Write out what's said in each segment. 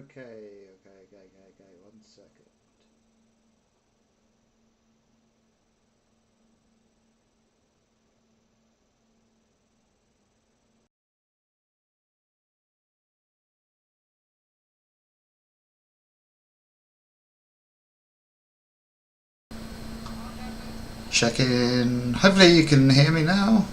Okay. 1 second. Check in. Hopefully you can hear me now.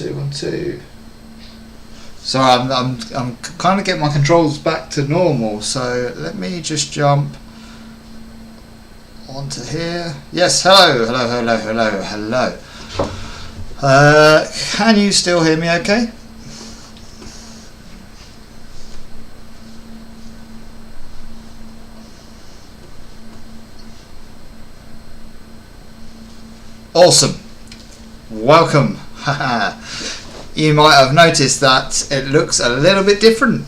One, two. So I'm kind of getting my controls back to normal. So let me just jump onto here. Yes, hello. Can you still hear me okay? Awesome. Welcome. You might have noticed that it looks a little bit different.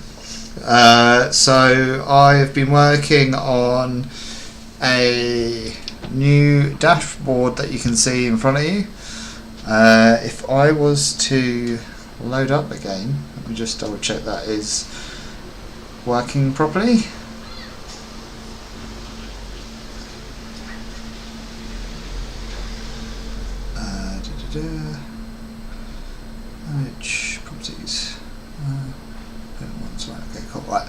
So I've been working on a new dashboard that you can see in front of you. If I was to load up again, let me just double check that is working properly. Which properties? Okay, cool. Right,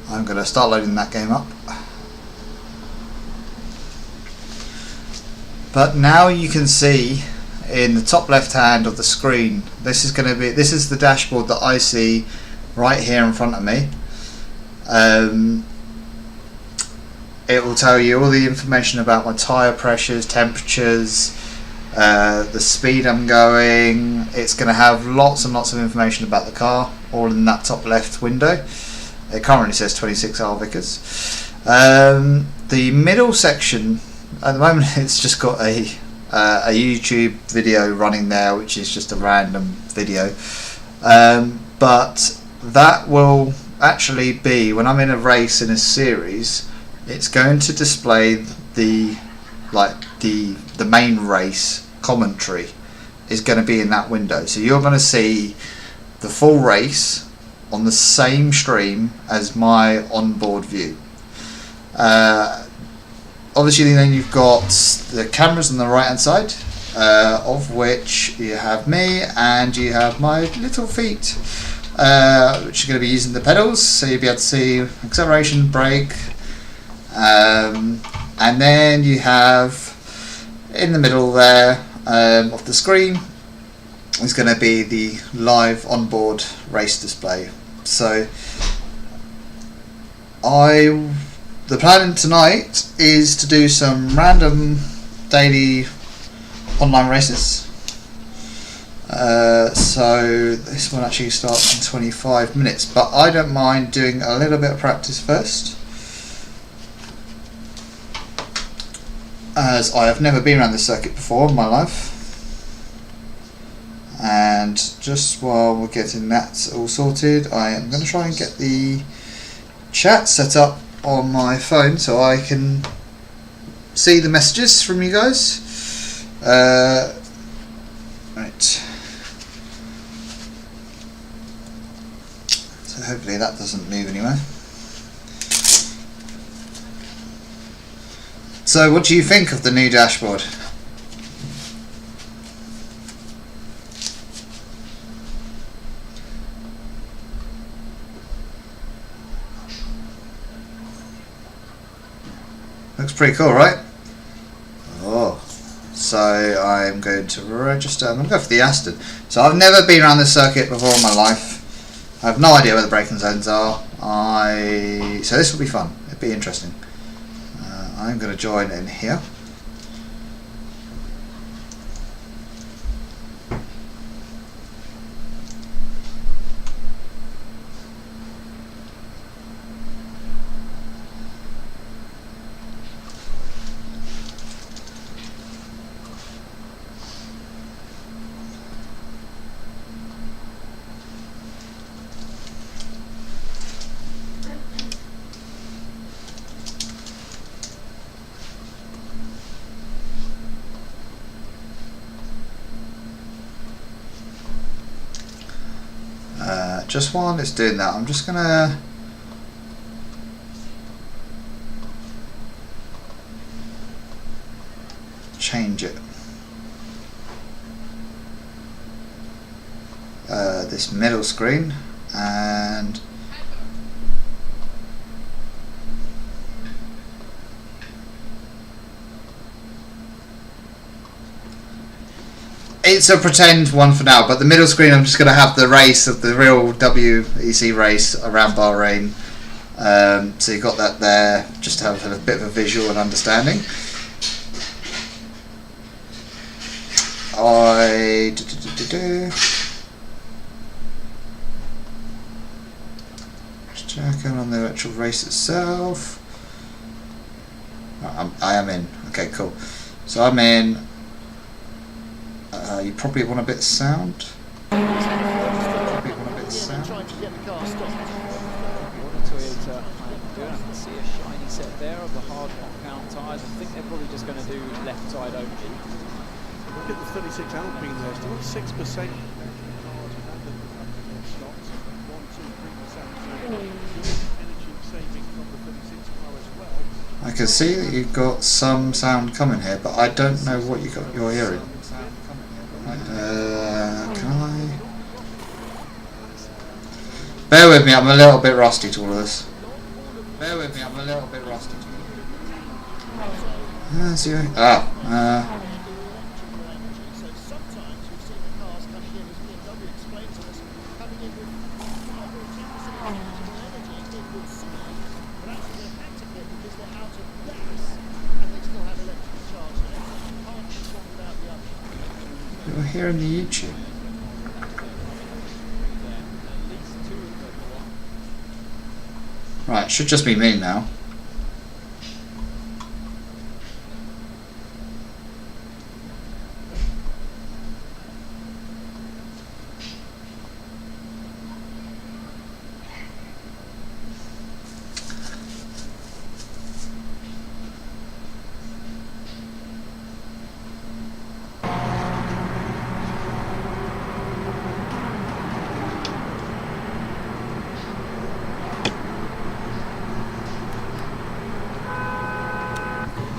I'm going to start loading that game up. But now you can see in the top left hand of the screen, this is the dashboard that I see right here in front of me. It will tell you all the information about my tyre pressures, temperatures, the speed I'm going. It's going to have lots and lots of information about the car, all in that top left window. It currently says 26R Vickers. The middle section, at the moment, it's just got a YouTube video running there, which is just a random video. But that will actually be, when I'm in a race in a series, it's going to display the main race commentary is going to be in that window. So you're going to see the full race on the same stream as my onboard view. Obviously then you've got the cameras on the right hand side, of which you have me and you have my little feet, which are going to be using the pedals, so you'll be able to see acceleration, brake, and then you have in the middle there of the screen is going to be the live onboard race display. So the plan tonight is to do some random daily online races. So this one actually starts in 25 minutes, but I don't mind doing a little bit of practice first, as I have never been around this circuit before in my life. And just while we're getting that all sorted, I am going to try and get the chat set up on my phone so I can see the messages from you guys. Right. So hopefully that doesn't move anywhere. So what do you think of the new dashboard? Looks pretty cool, right? Oh, so I'm going to register. I'm going to go for the Aston. So I've never been around this circuit before in my life. I have no idea where the braking zones are. So this will be fun. It'll be interesting. I'm going to join in here. just while it's doing that, I'm just gonna change it. This middle screen, and it's a pretend one for now, but the middle screen I'm just going to have the race of the real WEC race around Bahrain. So you've got that there, just to have a bit of a visual and understanding. Just checking on the actual race itself. I am in. Okay, cool. So I'm in. You probably want a bit of sound. Probably want a bit of sound. Trying to get the car stopped. What a Toyota doing. I can see a shiny set there of the hard lockdown tyres. I think they're probably just going to do left side only. Look at the 36 Alpine there, still 6%. I can see that you've got some sound coming here, but I don't know what you're hearing. Can I? Bear with me, I'm a little bit rusty to all of this. Bear with me, I'm a little bit rusty to all of this. So sometimes you see the cars coming in, as BMW explained to us, coming in with 5 or 10% energy in with speed, but actually they've had to quit because they're out of gas and they still have electrical charge there, so you can't just one without the other. You're hearing the YouTube. Right, should just be me now.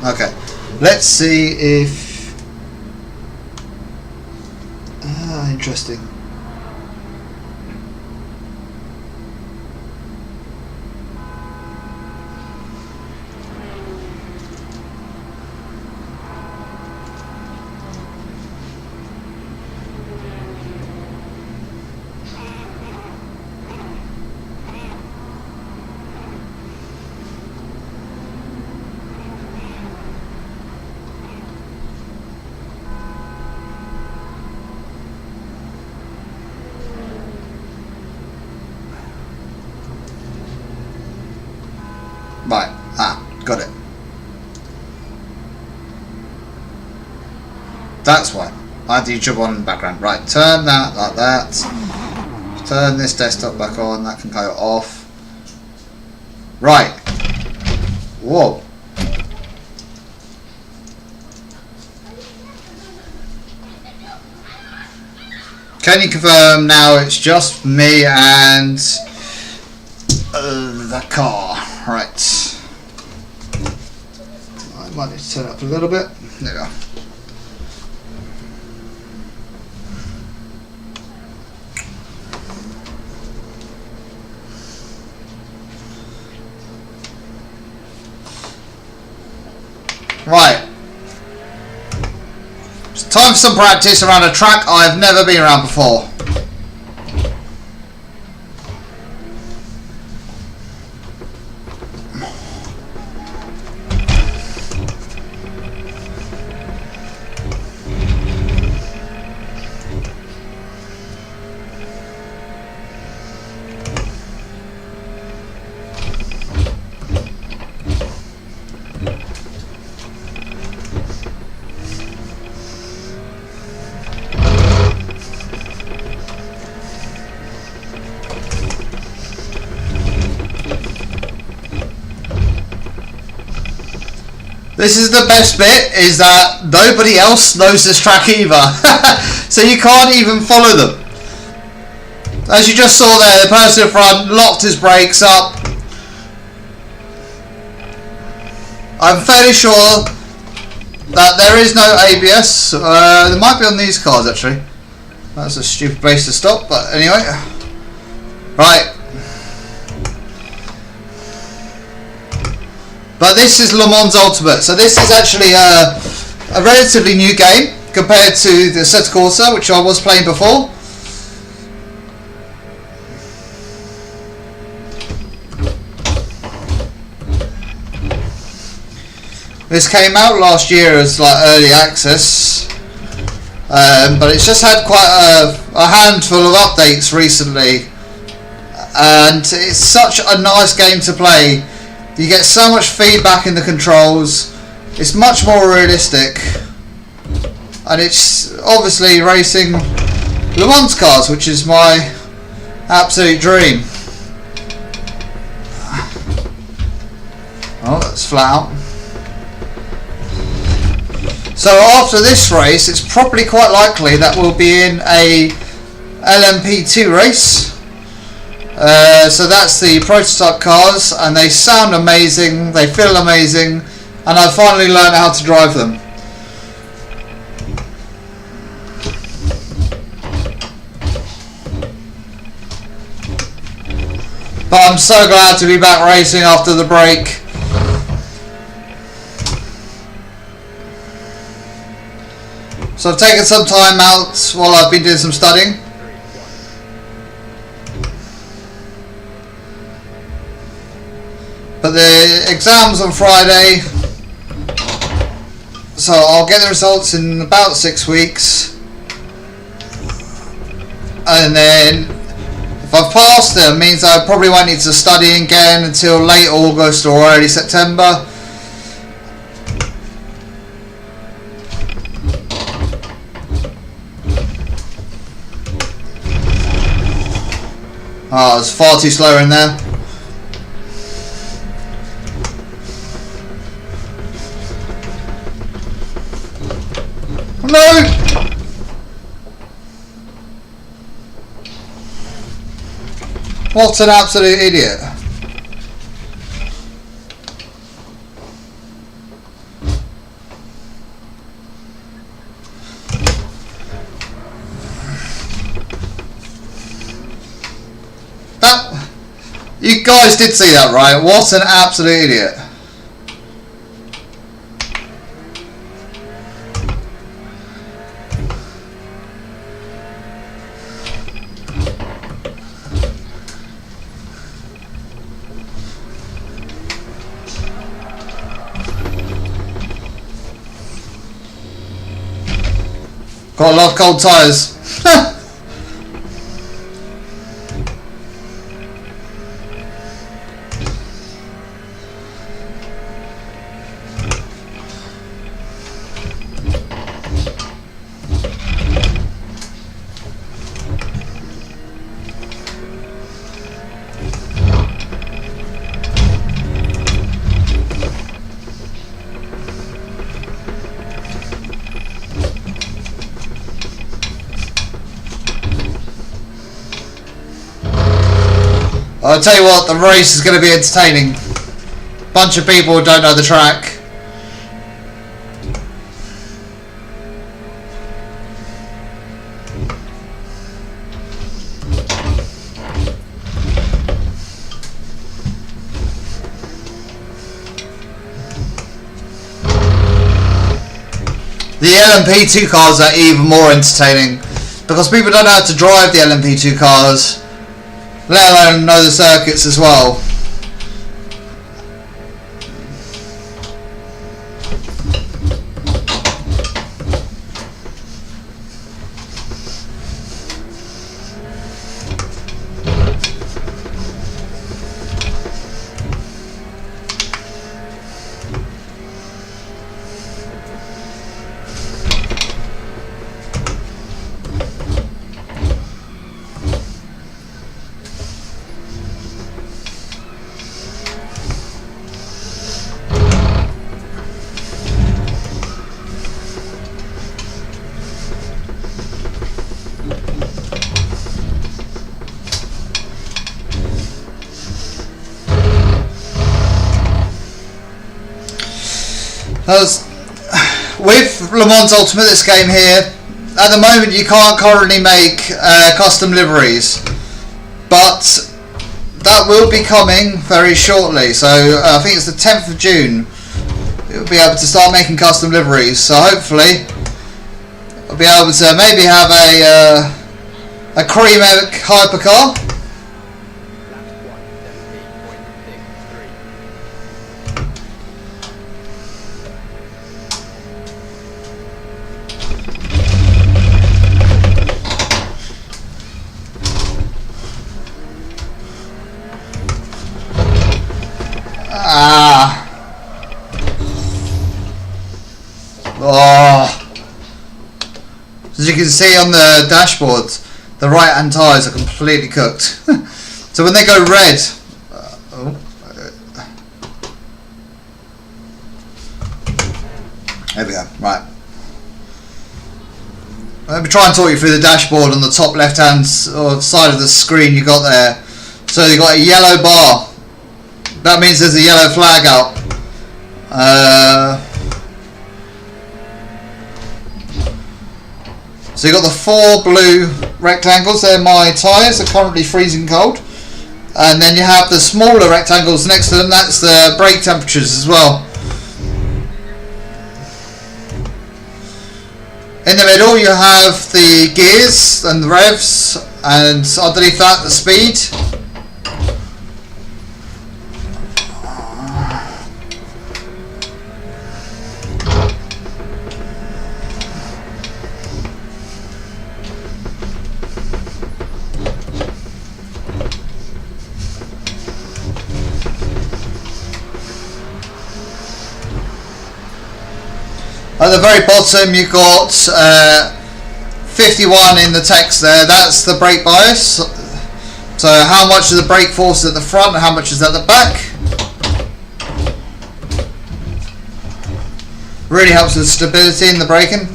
Okay, let's see if... interesting. Right, got it. That's why. I had the YouTube on in the background. Right, turn that like that. Turn this desktop back on, that can go off. Right. Whoa. Can you confirm now it's just me and the car? Right. I might need to turn it up a little bit. There we go. Right. It's time for some practice around a track I've never been around before. This is the best bit, is that nobody else knows this track either. So you can't even follow them. As you just saw there, the person in front locked his brakes up. I'm fairly sure that there is no ABS. There might be on these cars actually. That's a stupid place to stop, but anyway. Right. But this is Le Mans Ultimate, so this is actually a relatively new game compared to the Assetto Corsa, which I was playing before. This came out last year as like early access, but it's just had quite a handful of updates recently, and it's such a nice game to play. You get so much feedback in the controls. It's much more realistic, and it's obviously racing Le Mans cars, which is my absolute dream. Oh, that's flat out. So after this race, it's probably quite likely that we'll be in a LMP2 race. So that's the prototype cars, and they sound amazing, they feel amazing, and I finally learned how to drive them. But I'm so glad to be back racing after the break. So I've taken some time out while I've been doing some studying. But the exam's on Friday, so I'll get the results in about 6 weeks, and then if I've passed them, it means I probably won't need to study again until late August or early September. Oh, it's far too slow in there. No! What an absolute idiot. You guys did see that, right? What an absolute idiot. Got a lot of cold tyres. I'll tell you what, the race is going to be entertaining. Bunch of people who don't know the track. The LMP2 cars are even more entertaining because people don't know how to drive the LMP2 cars, let alone know the circuits as well. As with Le Mans Ultimate, this game here, at the moment you can't currently make custom liveries, but that will be coming very shortly. So I think it's the 10th of June. We'll be able to start making custom liveries. So hopefully, I'll be able to maybe have a cream hypercar. As you can see on the dashboard, the right hand tyres are completely cooked. So when they go red, there we go. Right. Let me try and talk you through the dashboard on the top left hand side of the screen you got there. So you've got a yellow bar. That means there's a yellow flag out. So you've got the 4 blue rectangles. They're my tyres. They're currently freezing cold. And then you have the smaller rectangles next to them. That's the brake temperatures as well. In the middle you have the gears and the revs, and underneath that the speed. At the very bottom you've got 51 in the text there. That's the brake bias. So how much of the brake force is at the front and how much is at the back. Really helps with stability in the braking.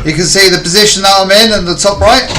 You can see the position that I'm in the top right.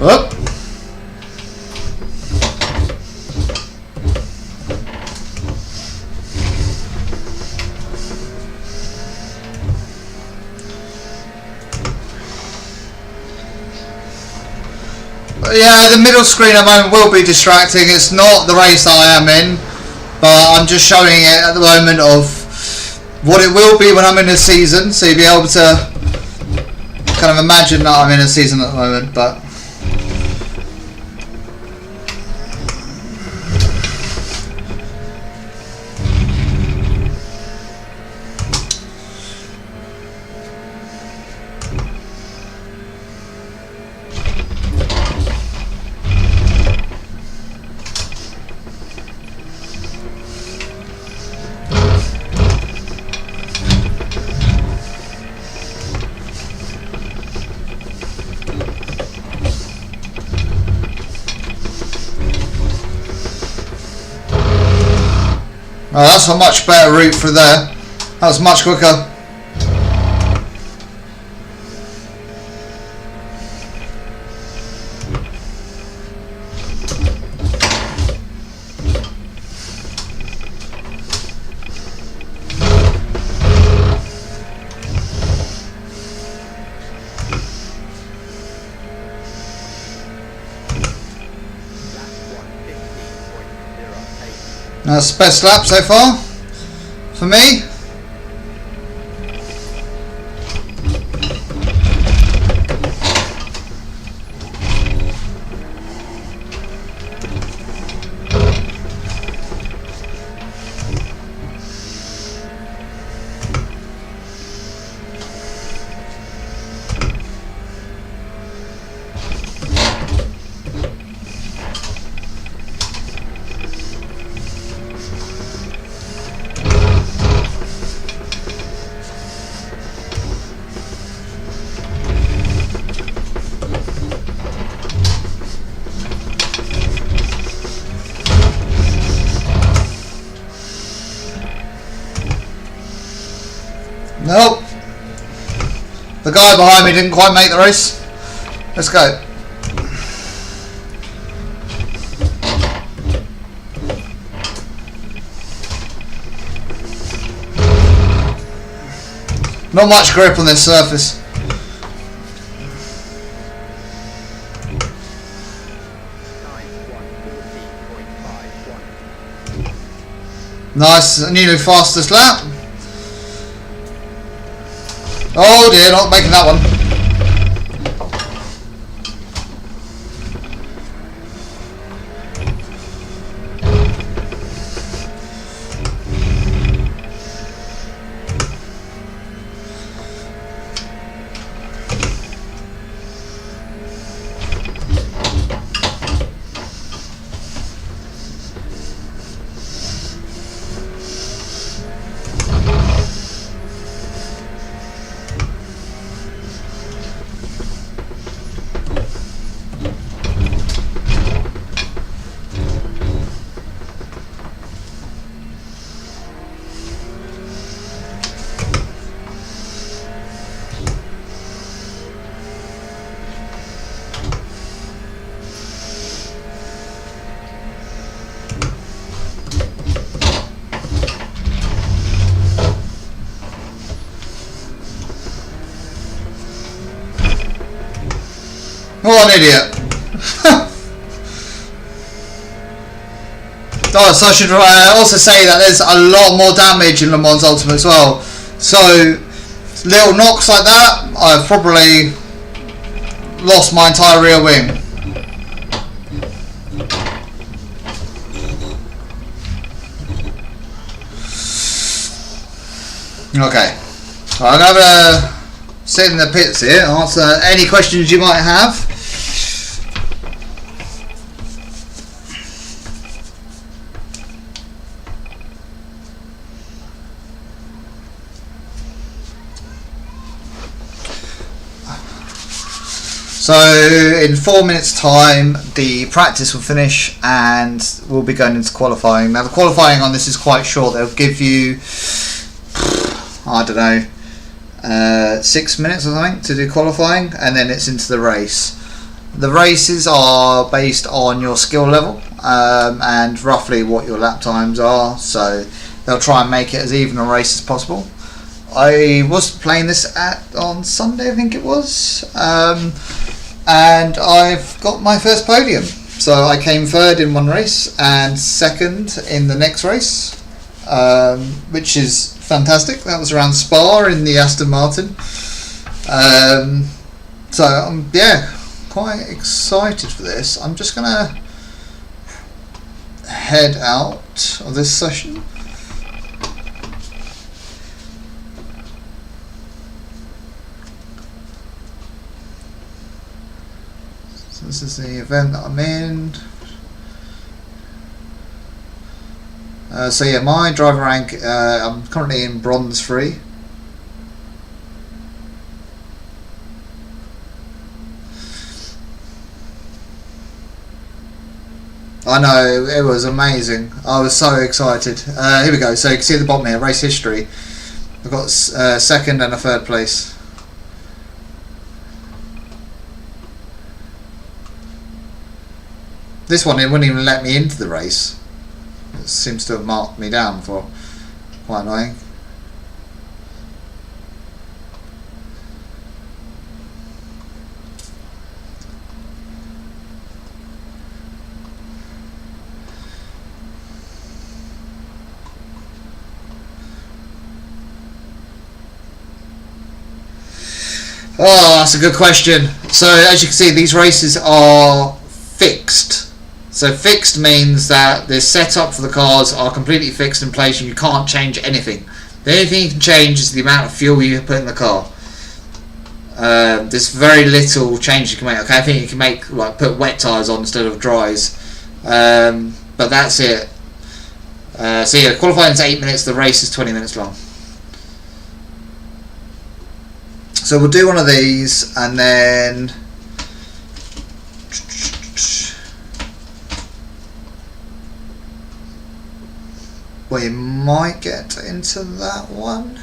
Whoop. Yeah, the middle screen at the moment will be distracting. It's not the race that I am in, but I'm just showing it at the moment of what it will be when I'm in a season, so you'll be able to kind of imagine that I'm in a season at the moment. But oh, that's a much better route through there. That was much quicker. That's the best lap so far for me. Nope. The guy behind me didn't quite make the race. Let's go. Not much grip on this surface. Nice, nearly fastest lap. Oh dear, not making that one. What an idiot. Oh, so I should also say that there's a lot more damage in Le Mans Ultimate as well. So, little knocks like that, I've probably lost my entire rear wing. Okay. So I'm going to sit in the pits here, answer any questions you might have. So in 4 minutes time the practice will finish and we'll be going into qualifying. Now the qualifying on this is quite short. They'll give you, I don't know, 6 minutes or something to do qualifying, and then it's into the race. The races are based on your skill level and roughly what your lap times are, so they'll try and make it as even a race as possible. I was playing this on Sunday, I think it was, and I've got my first podium. So I came third in one race and second in the next race, which is fantastic. That was around Spa in the Aston Martin. So I'm quite excited for this. I'm just gonna head out of this session. So this is the event that I'm in. So yeah, my driver rank, I'm currently in bronze 3. I know, it was amazing. I was so excited. Here we go. So you can see at the bottom here, race history. I've got second and a third place. This one, it wouldn't even let me into the race. It seems to have marked me down for quite annoying. Oh, that's a good question. So as you can see, these races are fixed. So fixed means that the setup for the cars are completely fixed in place and you can't change anything. The only thing you can change is the amount of fuel you put in the car. There's very little change you can make. Okay, I think you can make like put wet tyres on instead of dries, but that's it. So yeah, qualifying is 8 minutes. The race is 20 minutes long. So we'll do one of these, and then we might get into that one.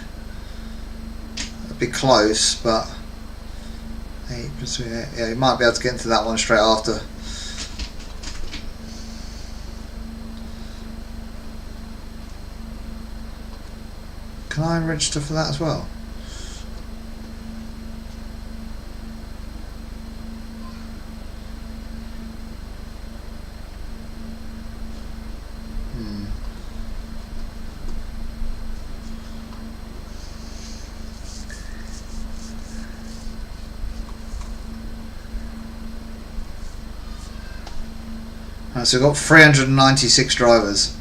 It'd be close, but 8 plus 3, yeah, you might be able to get into that one straight after. Can I register for that as well? So we've got 396 drivers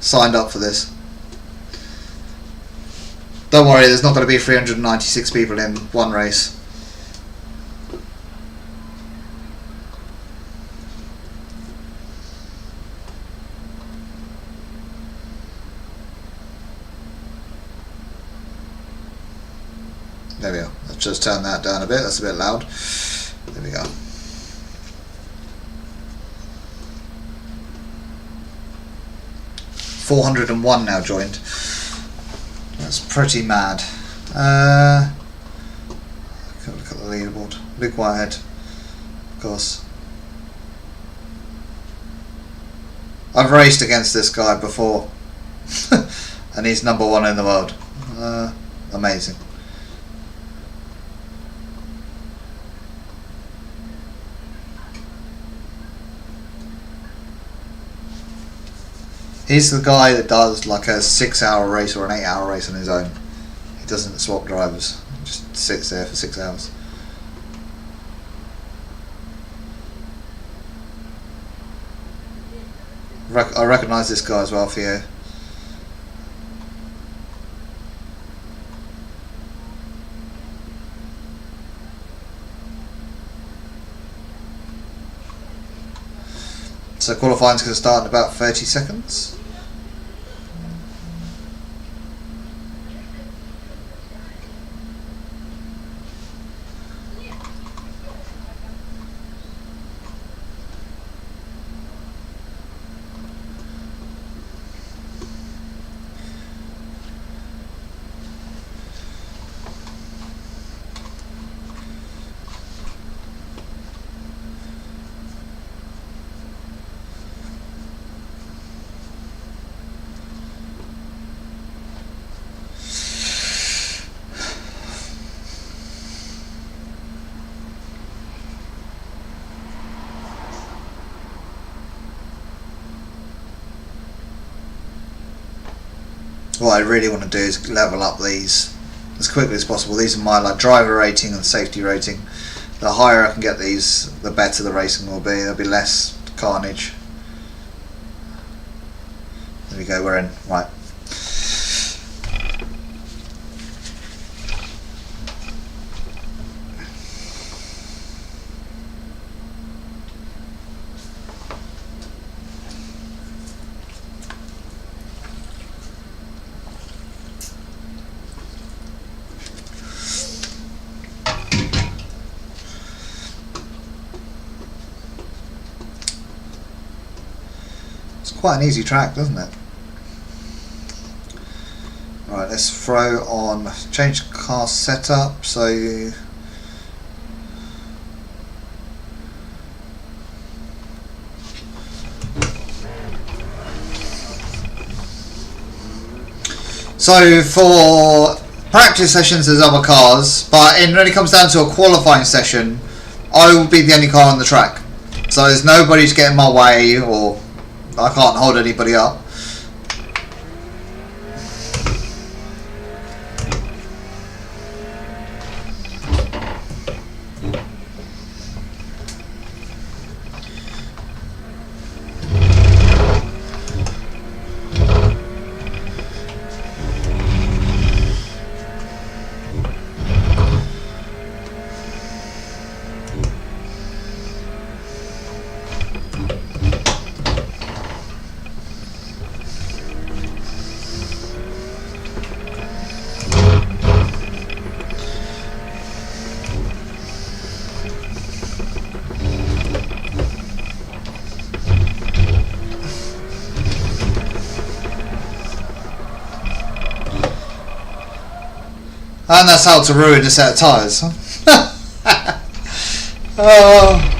signed up for this. Don't worry, there's not going to be 396 people in one race. There we go. Let's just turn that down a bit. That's a bit loud. There we go. 401 now joined. That's pretty mad. Look at the leaderboard. Big Whitehead, of course. I've raced against this guy before, and he's #1 in the world. Amazing. He's the guy that does like a 6-hour race or an 8-hour race on his own. He doesn't swap drivers. He just sits there for 6 hours. I recognise this guy as well for you. So qualifying is going to start in about 30 seconds. What I really want to do is level up these as quickly as possible. These are my like driver rating and safety rating. The higher I can get these, the better the racing will be. There'll be less carnage. There we go, we're in. Right. Quite an easy track, doesn't it? Alright, let's throw on change car setup. So for practice sessions there's other cars, but when it comes down to a qualifying session, I will be the only car on the track. So there's nobody to get in my way, or I can't hold anybody up. And that's how to ruin a set of tyres. Oh.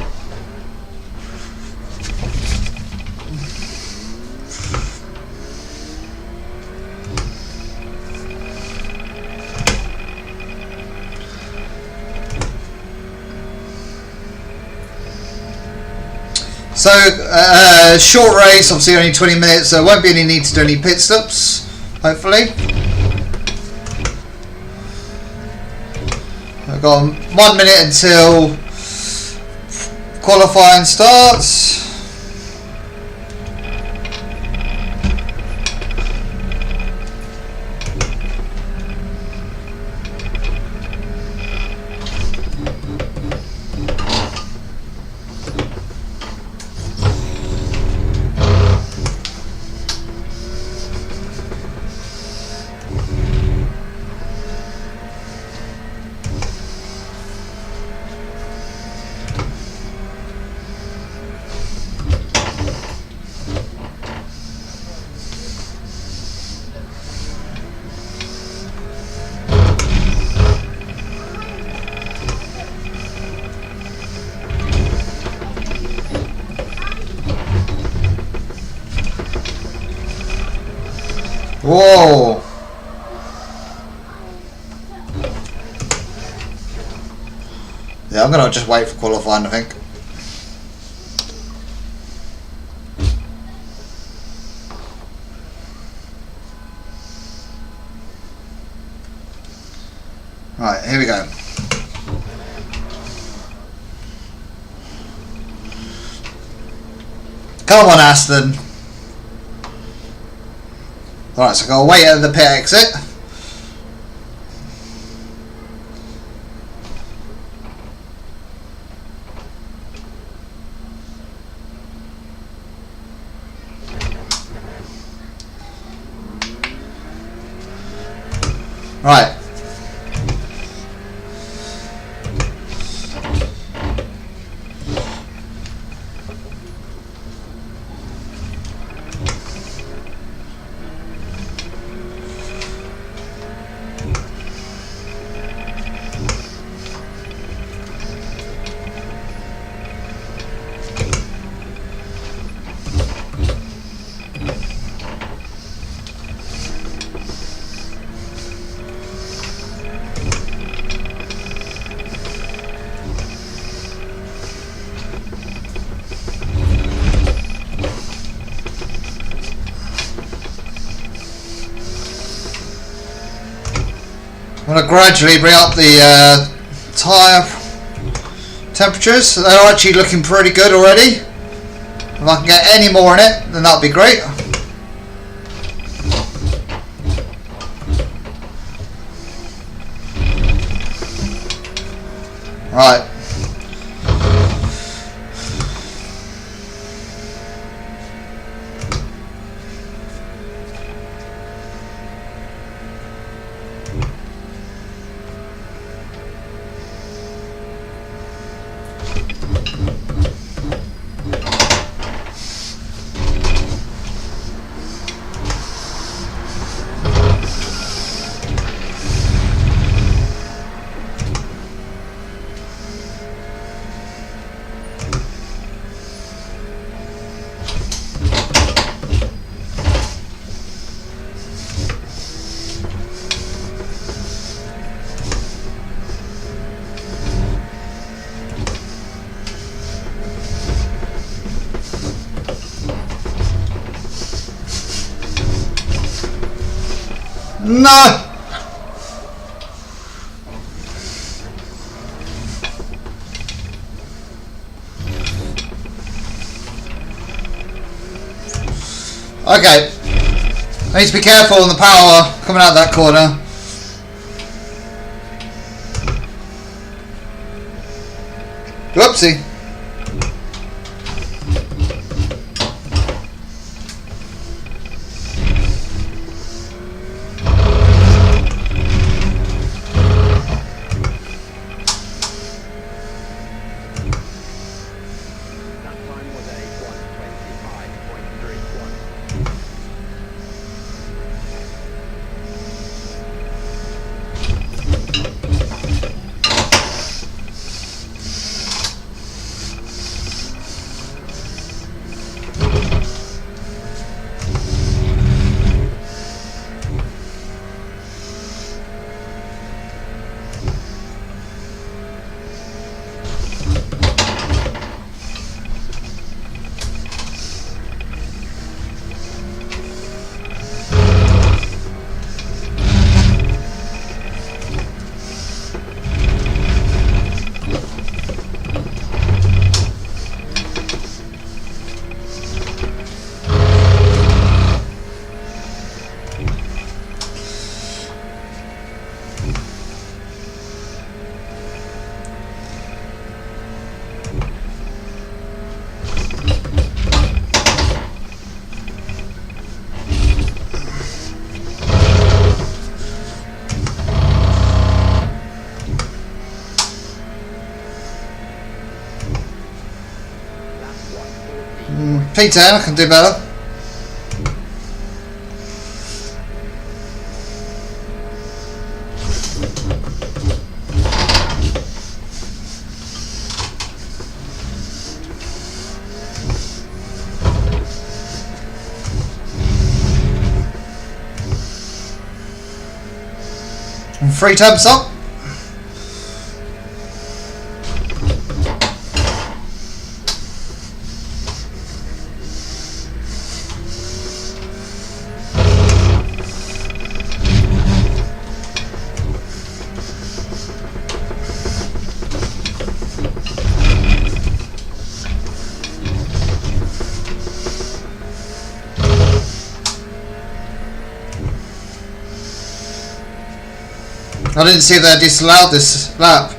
So, short race, obviously only 20 minutes, so won't be any need to do any pit stops, hopefully. I've got 1 minute until qualifying starts. Whoa! Yeah, I'm gonna just wait for qualifying, I think. Right, here we go. Come on, Aston. Alright, so I've got to wait at the pit exit. Right. I'm going to gradually bring up the tyre temperatures. They're actually looking pretty good already. If I can get any more in it, then that would be great. Right. No! Okay. I need to be careful on the power coming out of that corner. Whoopsie. P10, I can do better. And 3 tabs up. I didn't see they disallowed this lap.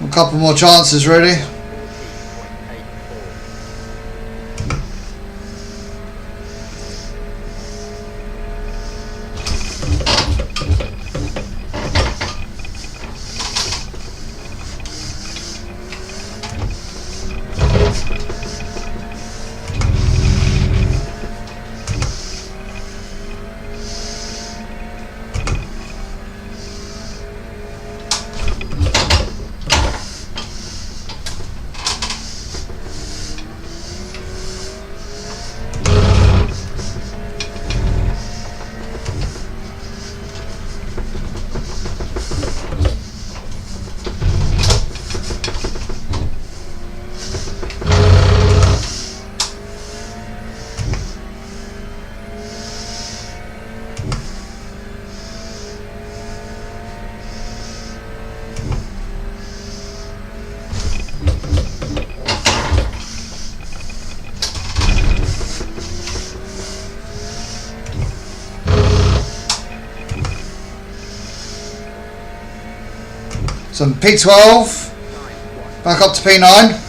A couple more chances really. Some P12, back up to P9.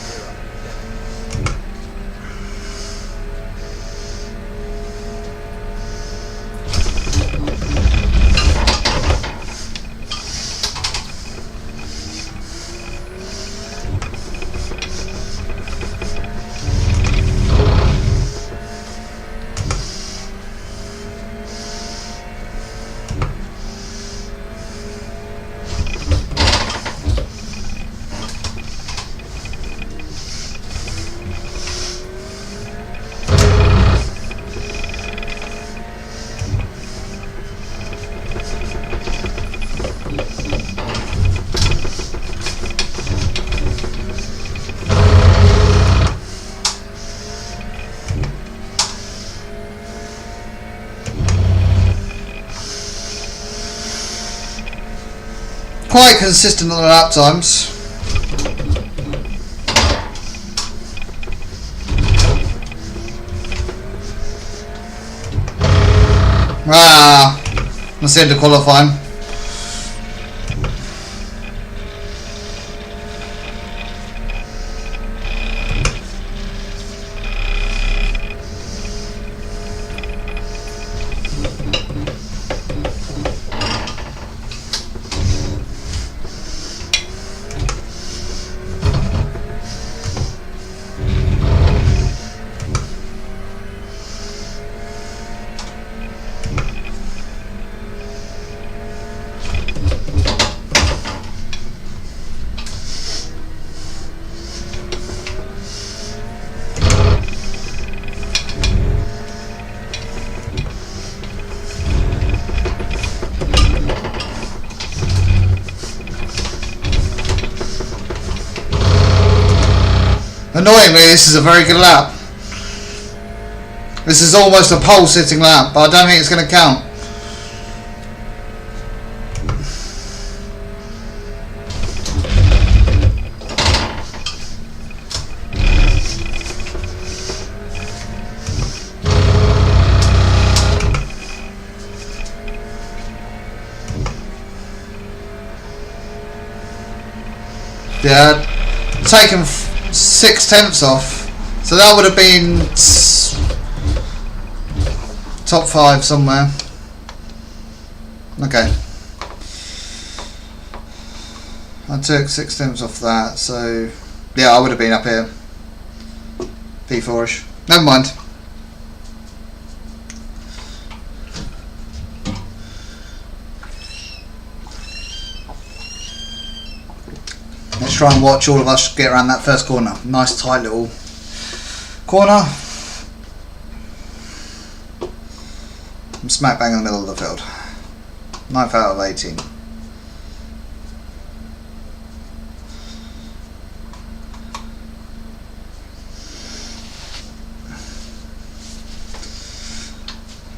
Quite consistent on the lap times. That's the end of qualifying. Annoyingly, this is a very good lap. This is almost a pole sitting lap, but I don't think it's going to count. Yeah, 6/10 off. So that would have been top 5 somewhere. Okay. I took 6/10 off that, so yeah, I would have been up here. P4ish. Never mind. Let's try and watch all of us get around that first corner. Nice tight little corner. I'm smack bang in the middle of the field. 9th out of 18.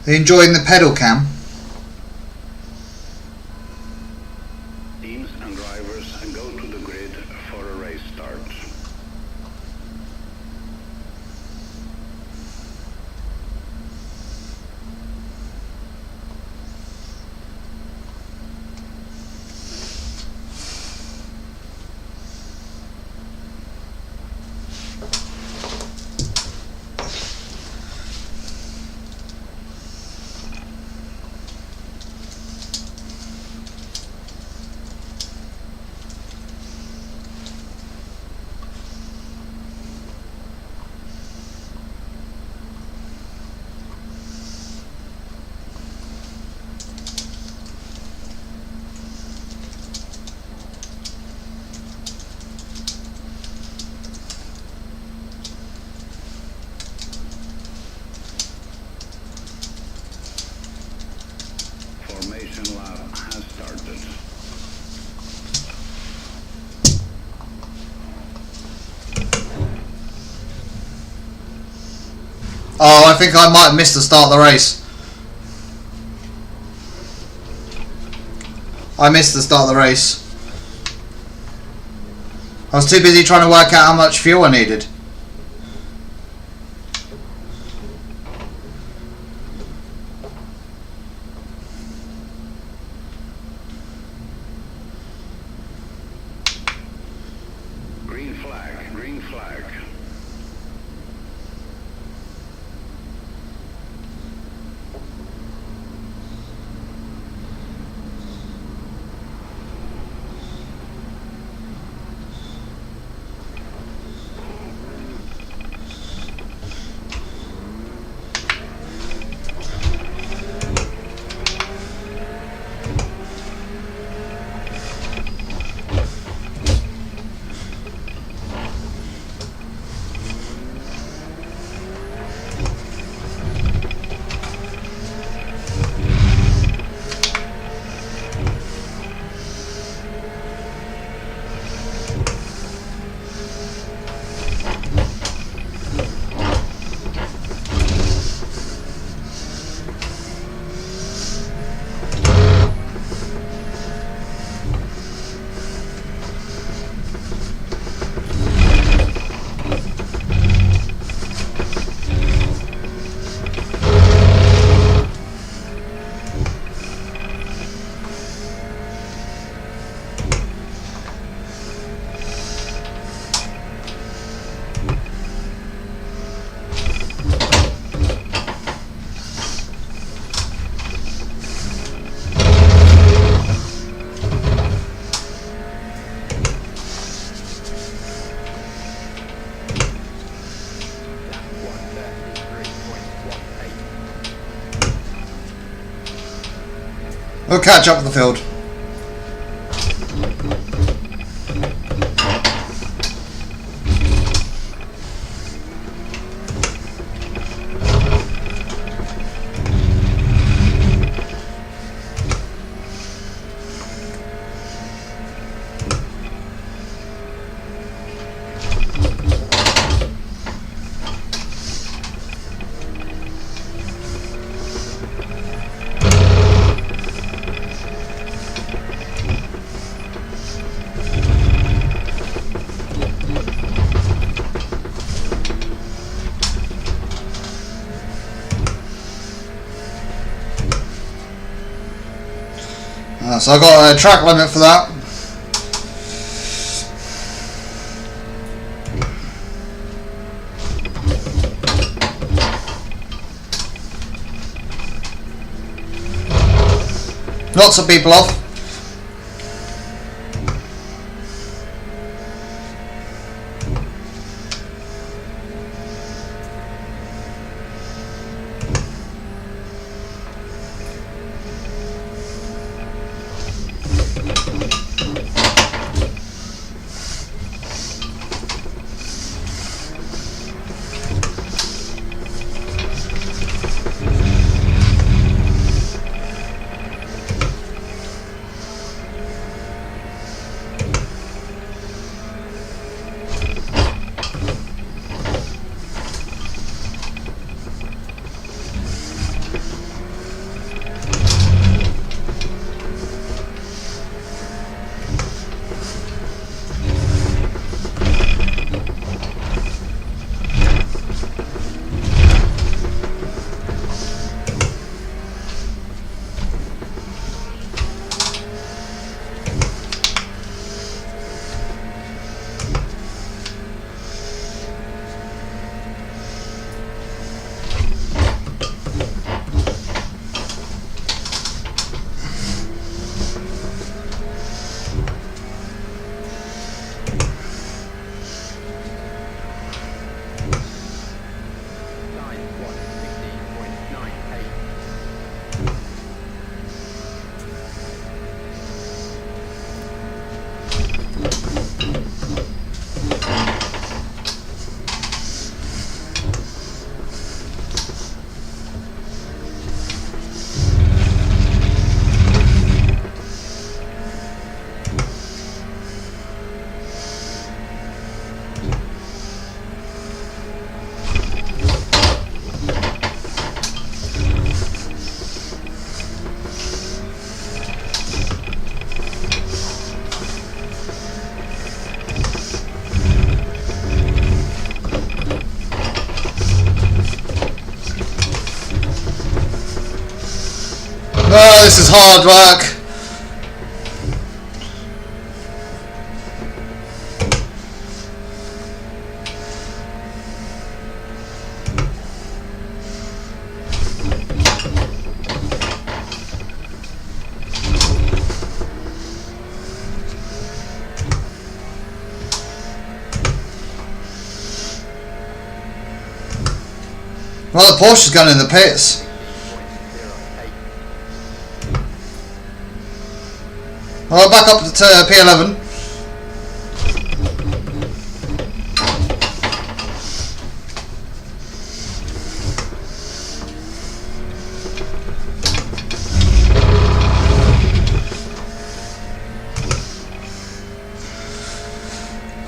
Are you enjoying the pedal cam? Teams and drivers go to the grid for a race start. Formation lap has started. Oh, I think I might have missed the start of the race. I missed the start of the race. I was too busy trying to work out how much fuel I needed. Green flag, green flag. We'll catch up with the field. So I got a track limit for that. Lots of people off. Oh, this is hard work. Well, the Porsche's gone in the pits. Well, back up to P11.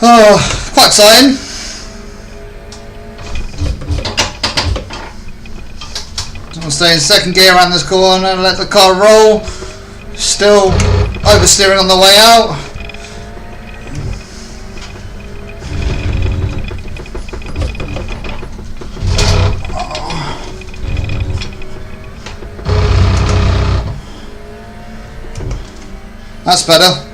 Oh, quite exciting. I'll stay in second gear around this corner and let the car roll. Still oversteering on the way out. That's better.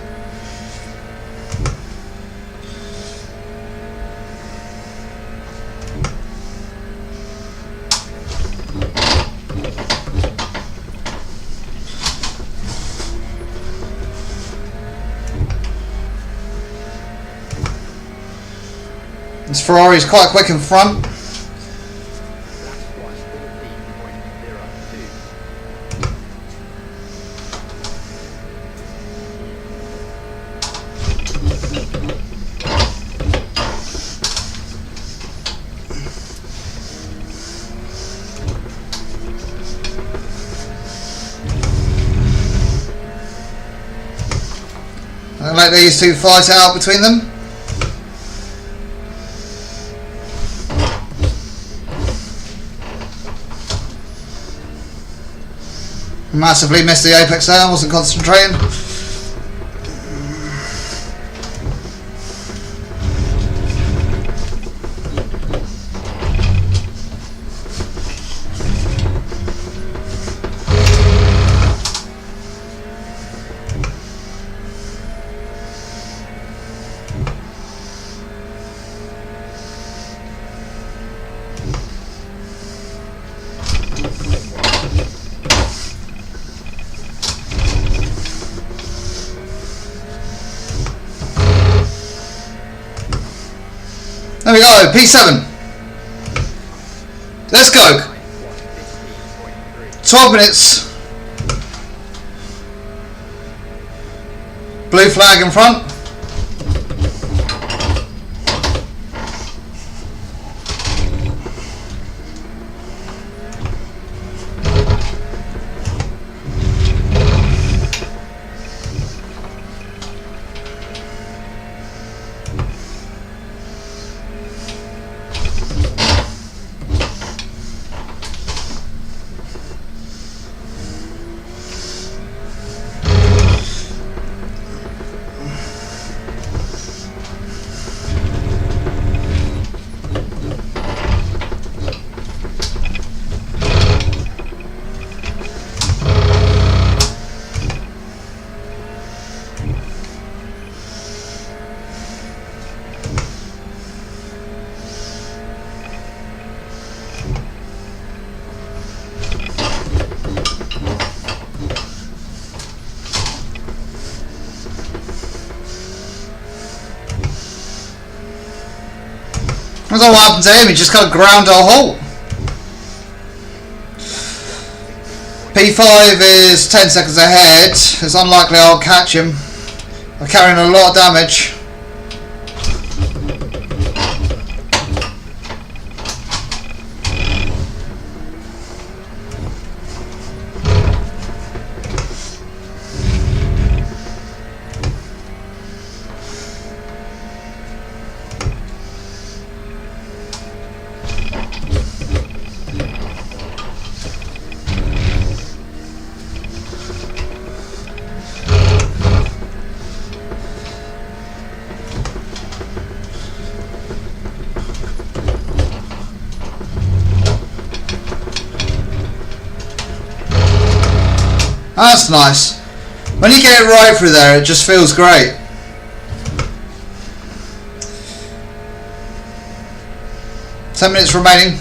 This Ferrari is quite quick in front. I let these two fight it out between them. Massively missed the apex there, wasn't concentrating. go. P7. Let's go. 12 minutes. Blue flag in front. I don't know what happened to him, he just got ground to a halt. P5 is 10 seconds ahead. It's unlikely I'll catch him. I'm carrying a lot of damage. That's nice. When you get it right through there, it just feels great. Ten minutes remaining.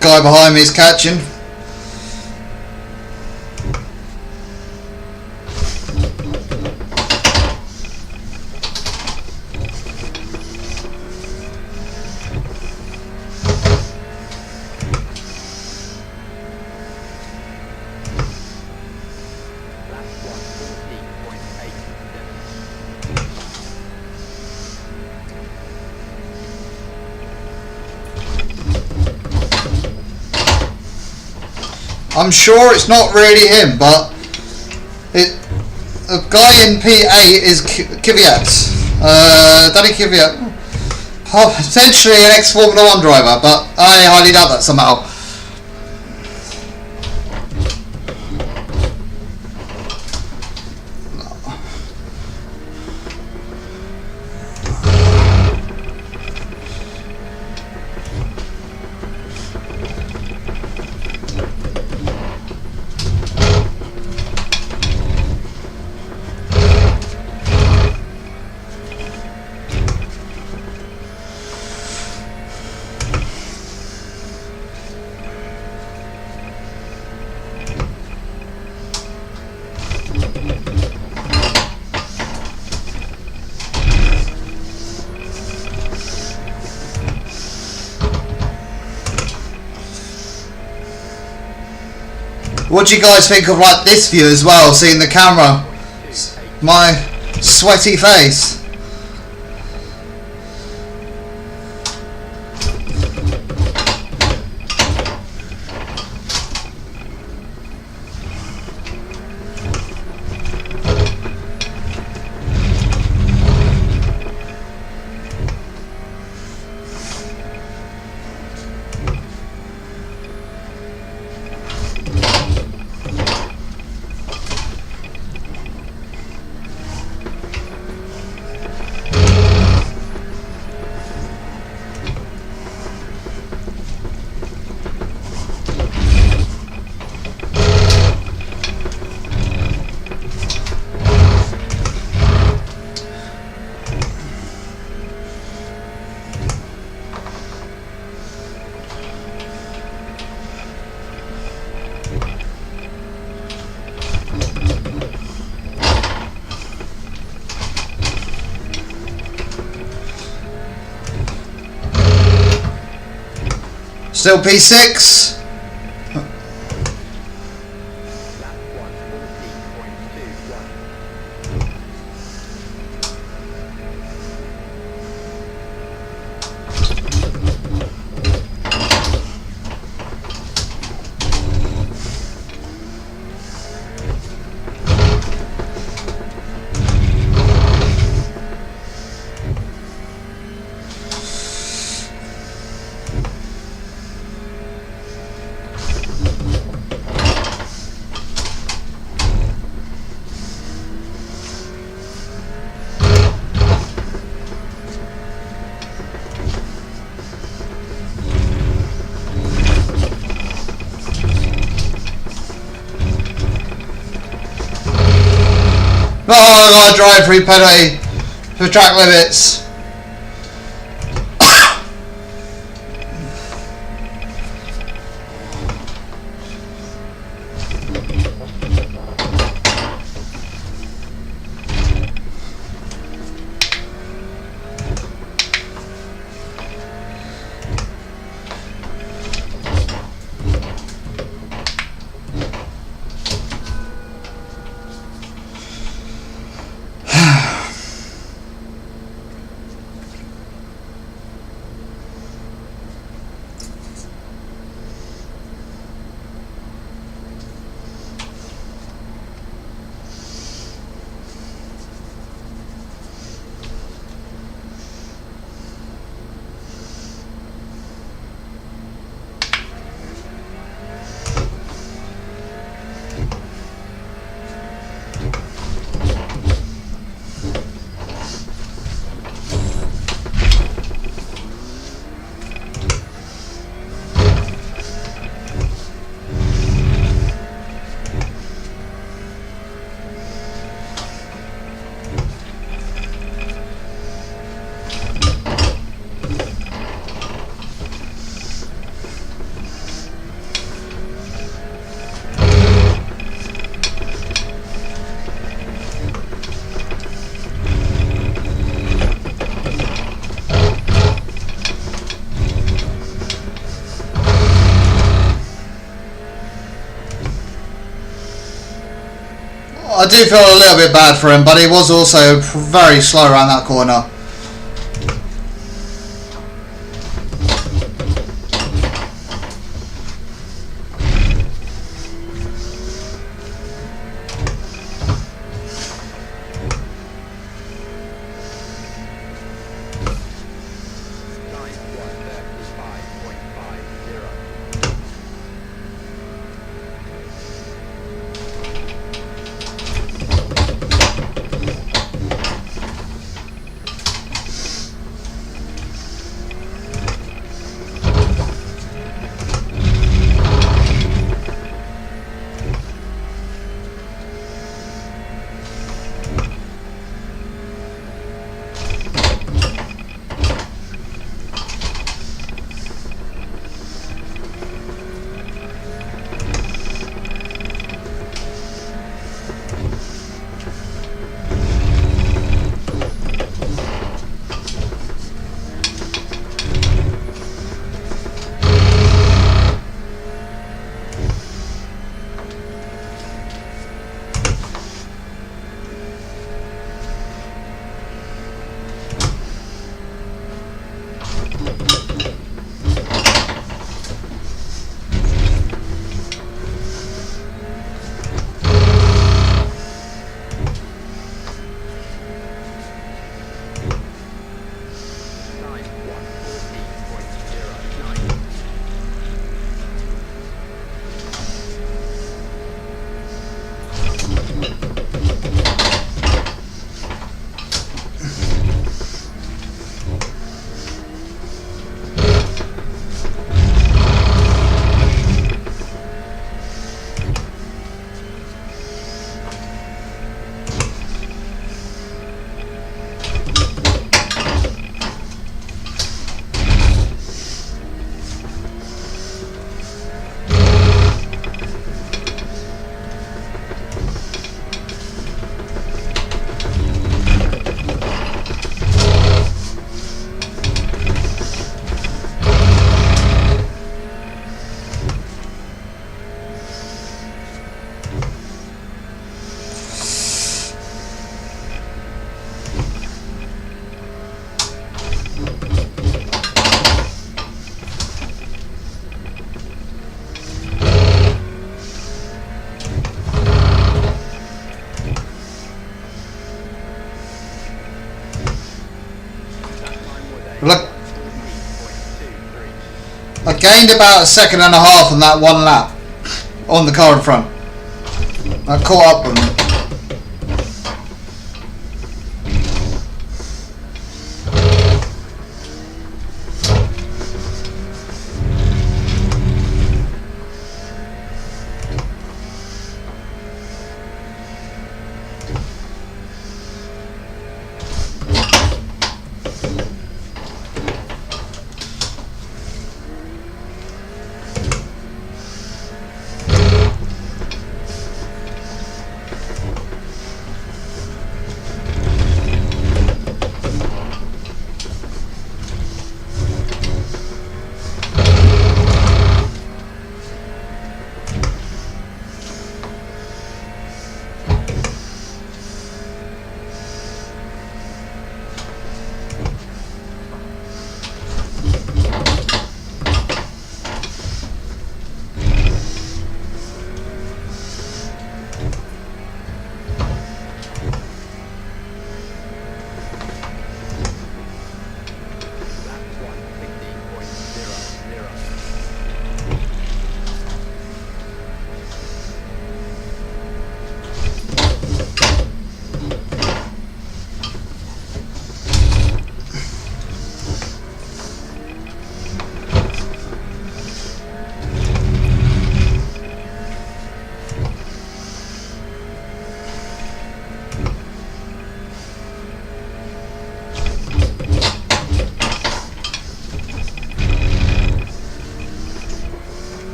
Guy behind me is catching. I'm sure it's not really him, but the guy in P8 is Kvyat. Danny Kvyat. Potentially an ex-Formula 1 driver, but I highly doubt that somehow. What do you guys think of like this view as well, seeing the camera? My sweaty face. Still P6. Oh, I gotta drive through penalty for track limits. I do feel a little bit bad for him, but he was also very slow around that corner. Look, I gained about a second and a half on that one lap on the car in front. I caught up with them.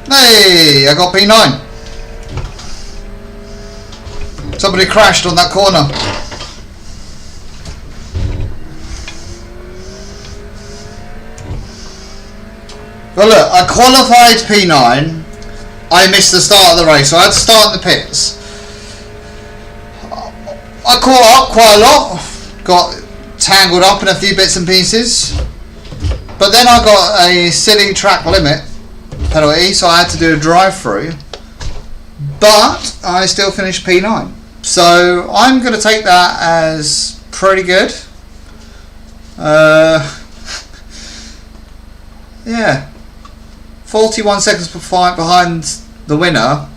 Hey, I got P9. Somebody crashed on that corner. Well look, I qualified P9. I missed the start of the race, so I had to start in the pits. I caught up quite a lot. Got tangled up in a few bits and pieces. But then I got a silly track limit penalty, so I had to do a drive-through. But I still finished P9. So I'm going to take that as pretty good. Yeah. 41 seconds behind the winner.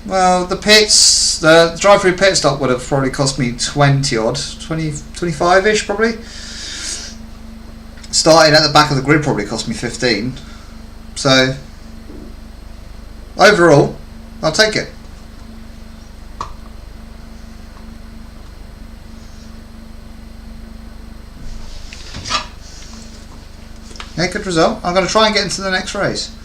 Well, the pits, the drive-through pit stop would have probably cost me 20 odd, 20, 25-ish probably. Starting at the back of the grid probably cost me 15. So, overall, I'll take it. Yeah, good result. I'm going to try and get into the next race.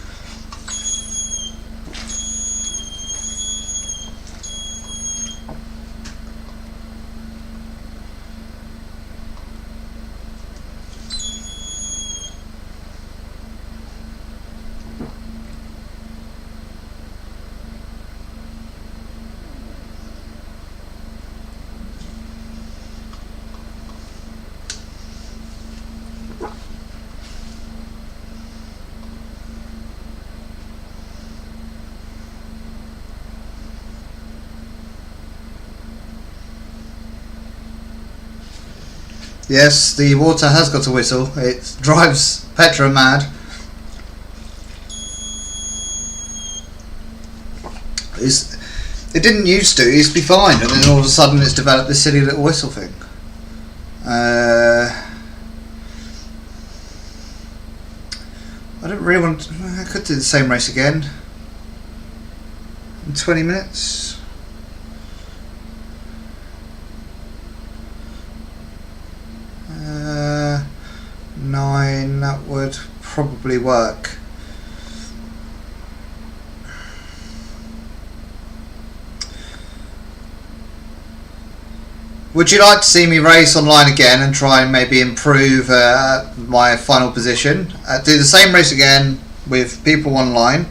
Yes, the water has got a whistle. It drives Petra mad. It didn't used to. It used to be fine, and then all of a sudden it's developed this silly little whistle thing. I don't really want to, I could do the same race again in 20 minutes. Nine, that would probably work. Would you like to see me race online again and try and maybe improve my final position? Do the same race again with people online?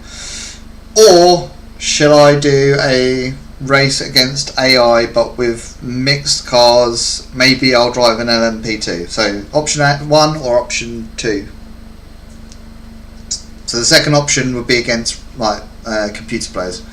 Or shall I do a race against AI but with mixed cars? Maybe I'll drive an LMP2. So option 1 or option 2. So the second option would be against like computer players.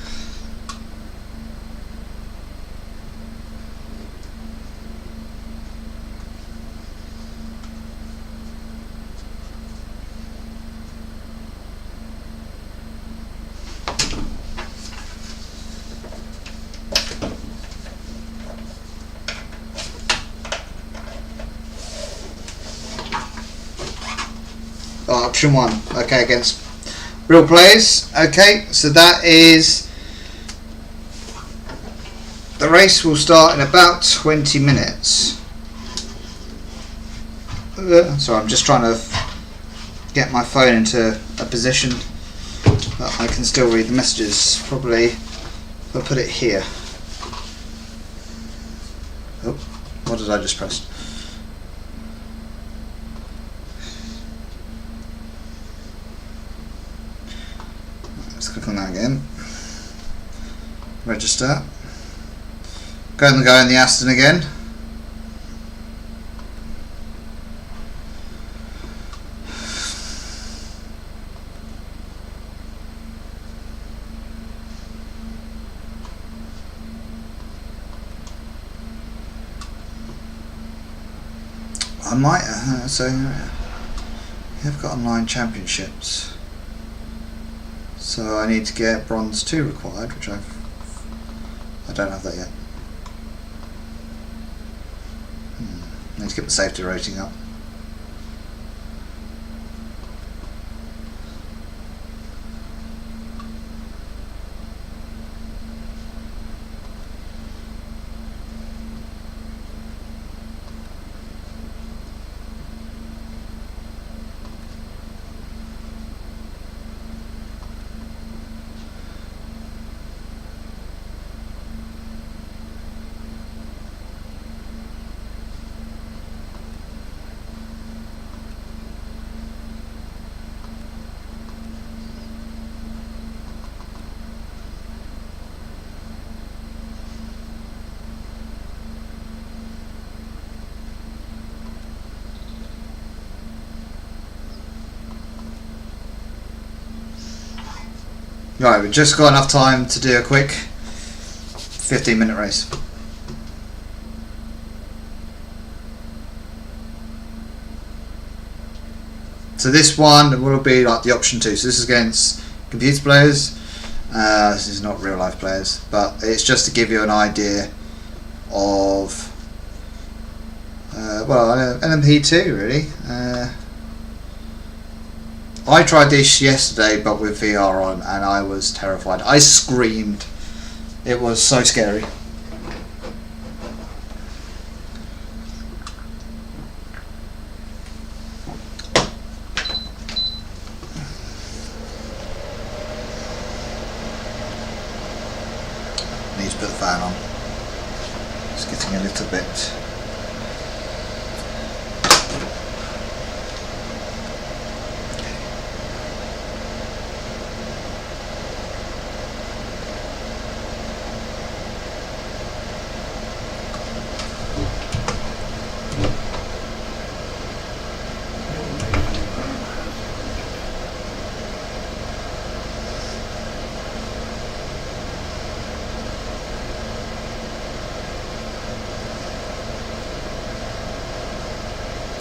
Option 1, okay, against real players. Okay, so that is, the race will start in about 20 minutes. So I'm just trying to get my phone into a position that I can still read the messages. Probably I'll put it here. Oh, what did I just press? Click on that again. Register. Go in the Aston again. I might. So you've got online championships. So I need to get bronze 2 required, which I don't have that yet. Need to get the safety rating up. Right, we've just got enough time to do a quick 15-minute race. So this one will be like the option 2. So this is against computer players. This is not real life players, but it's just to give you an idea of well, LMP2 really. I tried this yesterday but with VR on and I was terrified. I screamed. It was so scary. Need to put the fan on. It's getting a little bit.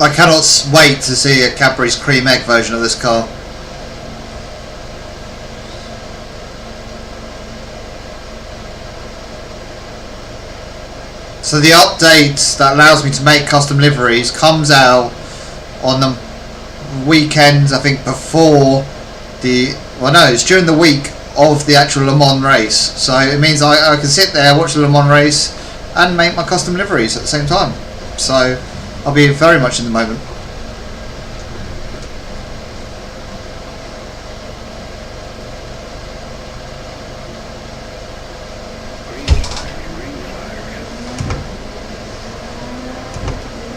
I cannot wait to see a Cadbury's cream egg version of this car. So the update that allows me to make custom liveries comes out on the weekend, I think, before the... Well, no, it's during the week of the actual Le Mans race. So it means I can sit there, watch the Le Mans race, and make my custom liveries at the same time. So I'll be very much in the moment.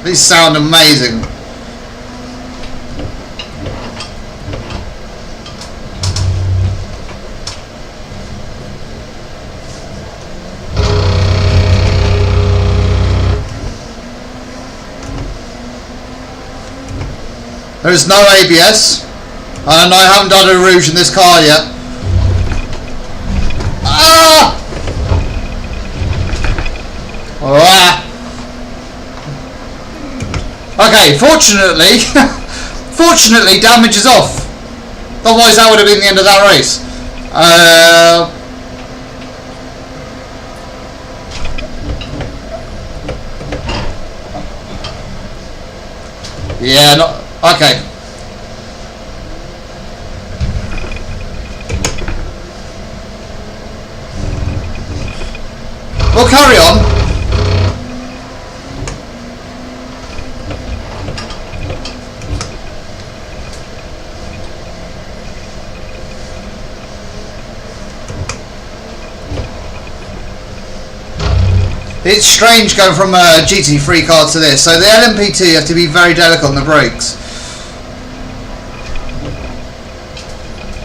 These sound amazing. There is no ABS, and I haven't done a rouge in this car yet. Ah! Ah! Okay, fortunately, fortunately, damage is off. Otherwise, that would have been the end of that race. Yeah, not okay. We'll carry on. It's strange going from a GT3 car to this. So the LMP2, you have to be very delicate on the brakes,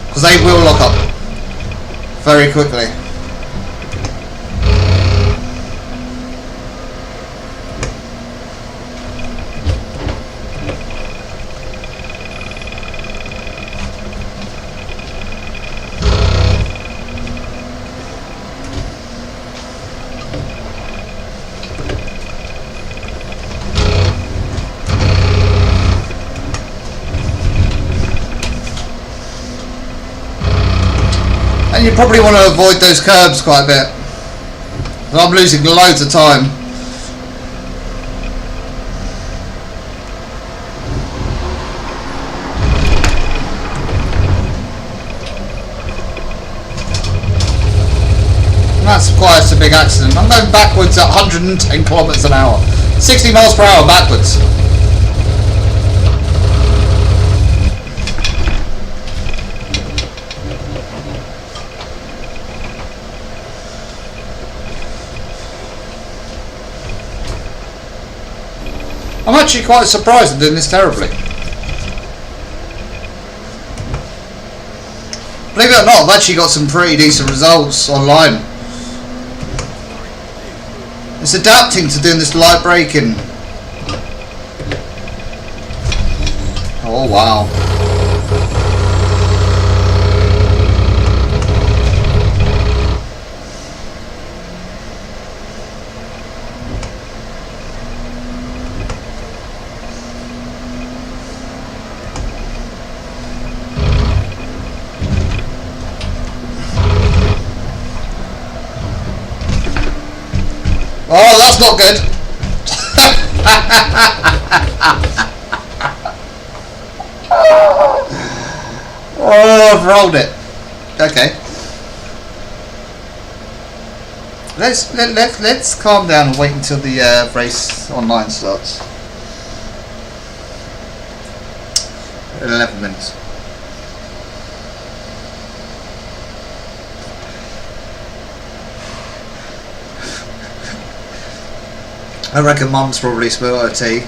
because they will lock up very quickly. And you probably want to avoid those curbs quite a bit. I'm losing loads of time. And that's quite a big accident. I'm going backwards at 110 kilometers an hour. 60 miles per hour backwards. I'm actually quite surprised at doing this terribly. Believe it or not, I've actually got some pretty decent results online. It's adapting to doing this light braking. Oh wow. Oh, that's not good. Oh, I've rolled it. Okay. Let's calm down and wait until the race online starts. 11 minutes. I reckon Mum's probably spilled her tea.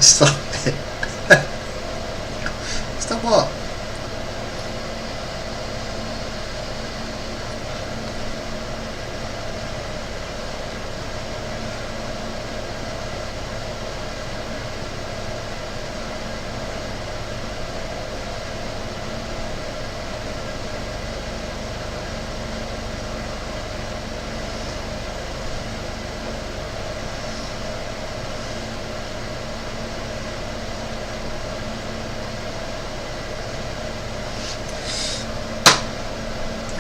Stop it. Stop what?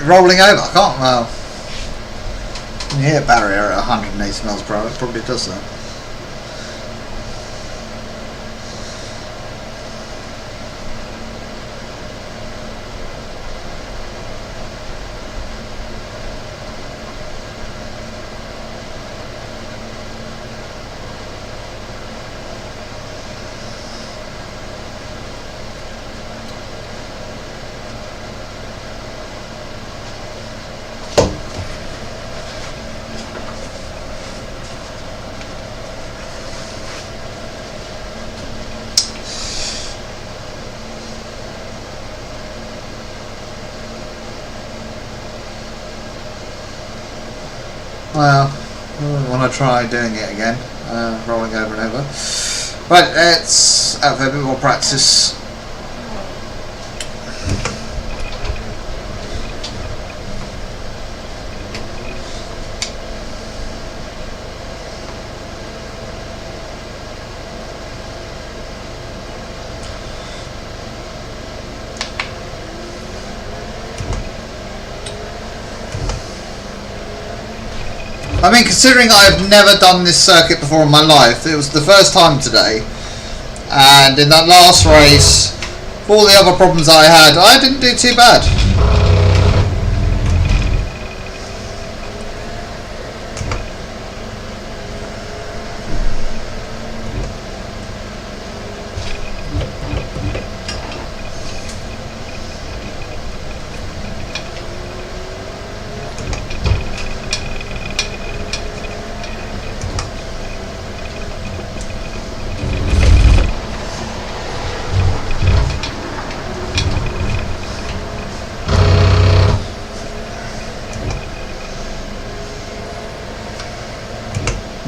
rolling over. I can't. Well, when you hit a barrier at 180 miles per hour, it probably does that. Well, I want to try doing it again, rolling over and over. Right, let's have a bit more practice. I mean, considering I've never done this circuit before in my life, it was the first time today, and in that last race, for all the other problems I had, I didn't do too bad.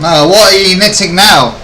No, what are you knitting now?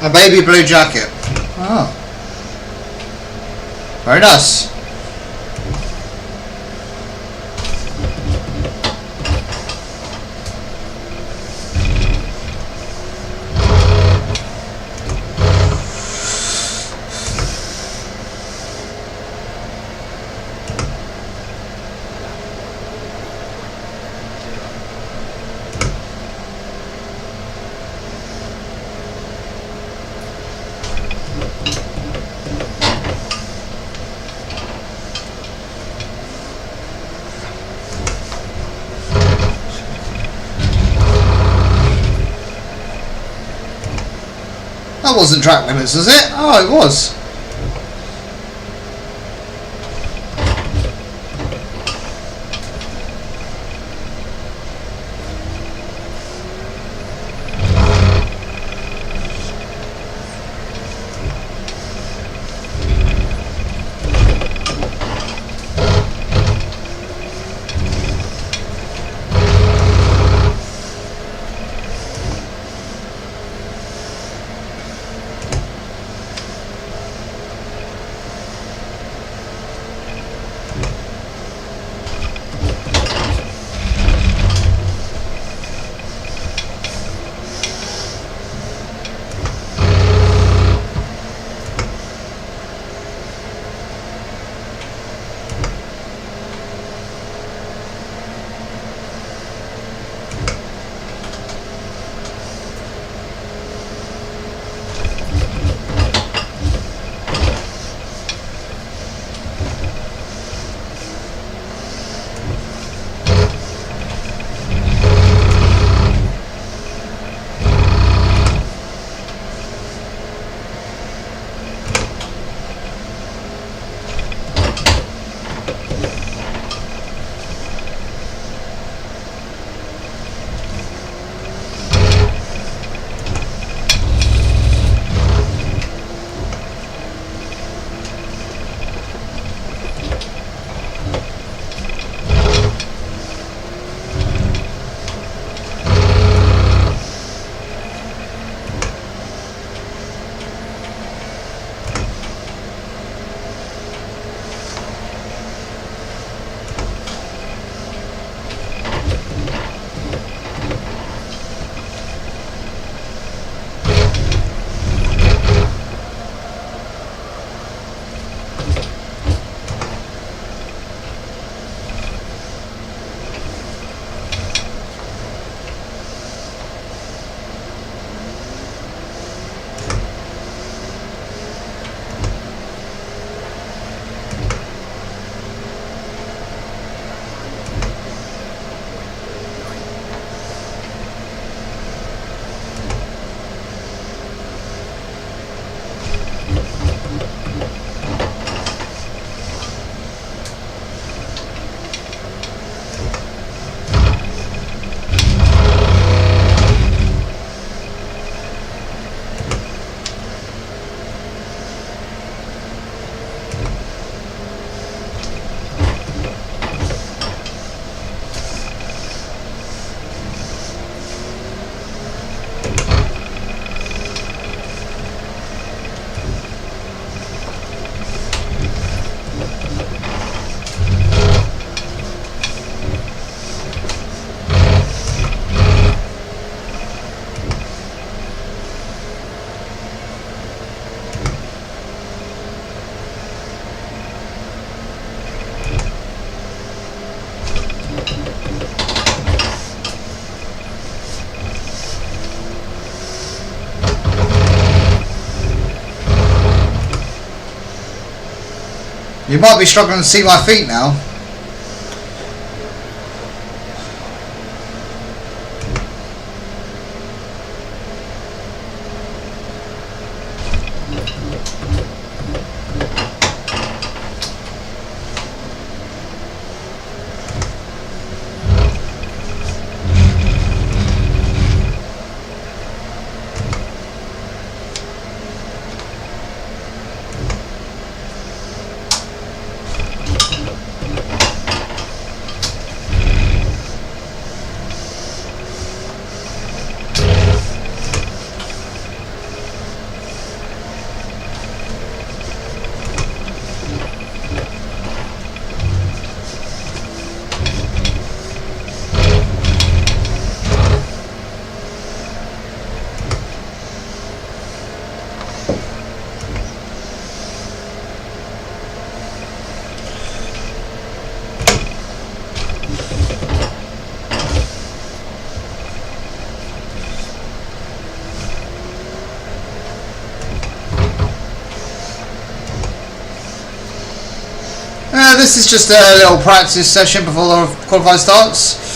A baby blue jacket. Oh. Very nice. That wasn't track limits, was it? Oh, it was. You might be struggling to see my feet now. This is just a little practice session before the qualifier starts.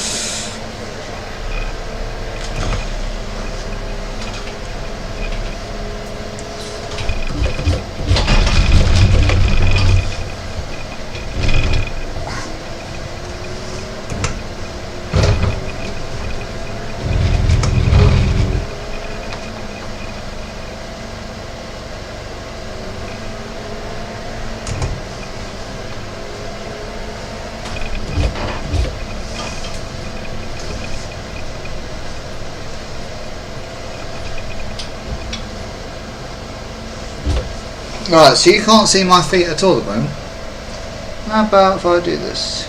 Right, so you can't see my feet at all at the moment. How about if I do this?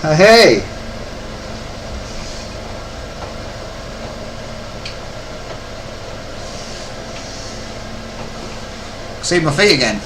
Hey! See my feet again.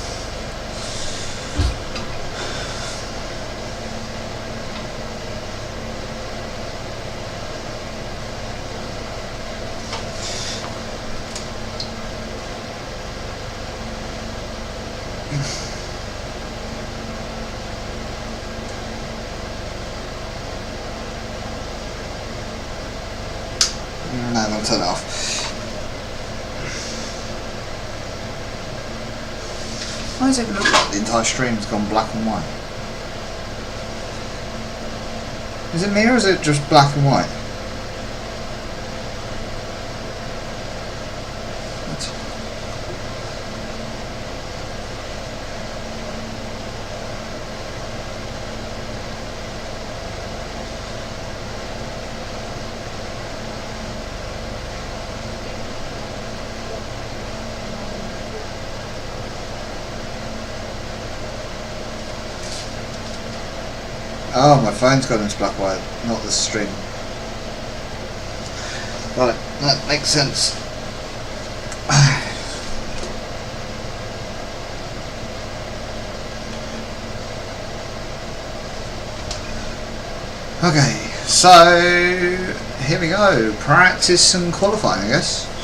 No, I'm going to turn it off. Why does it look like the entire stream's gone black and white? Is it me or is it just black and white? Oh, my phone's gone into black and white, not the stream. Right, that makes sense. Okay, so here we go. Practice and qualifying, I guess.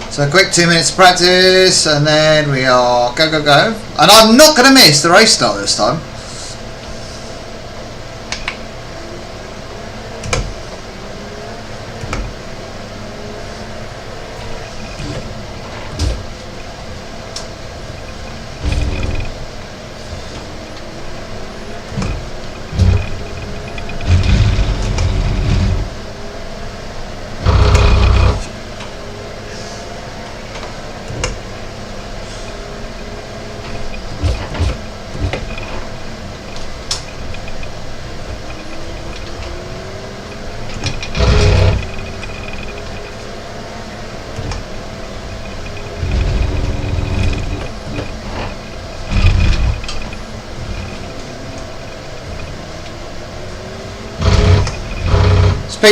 So a quick 2 minutes practice and then we are go. And I'm not going to miss the race start this time.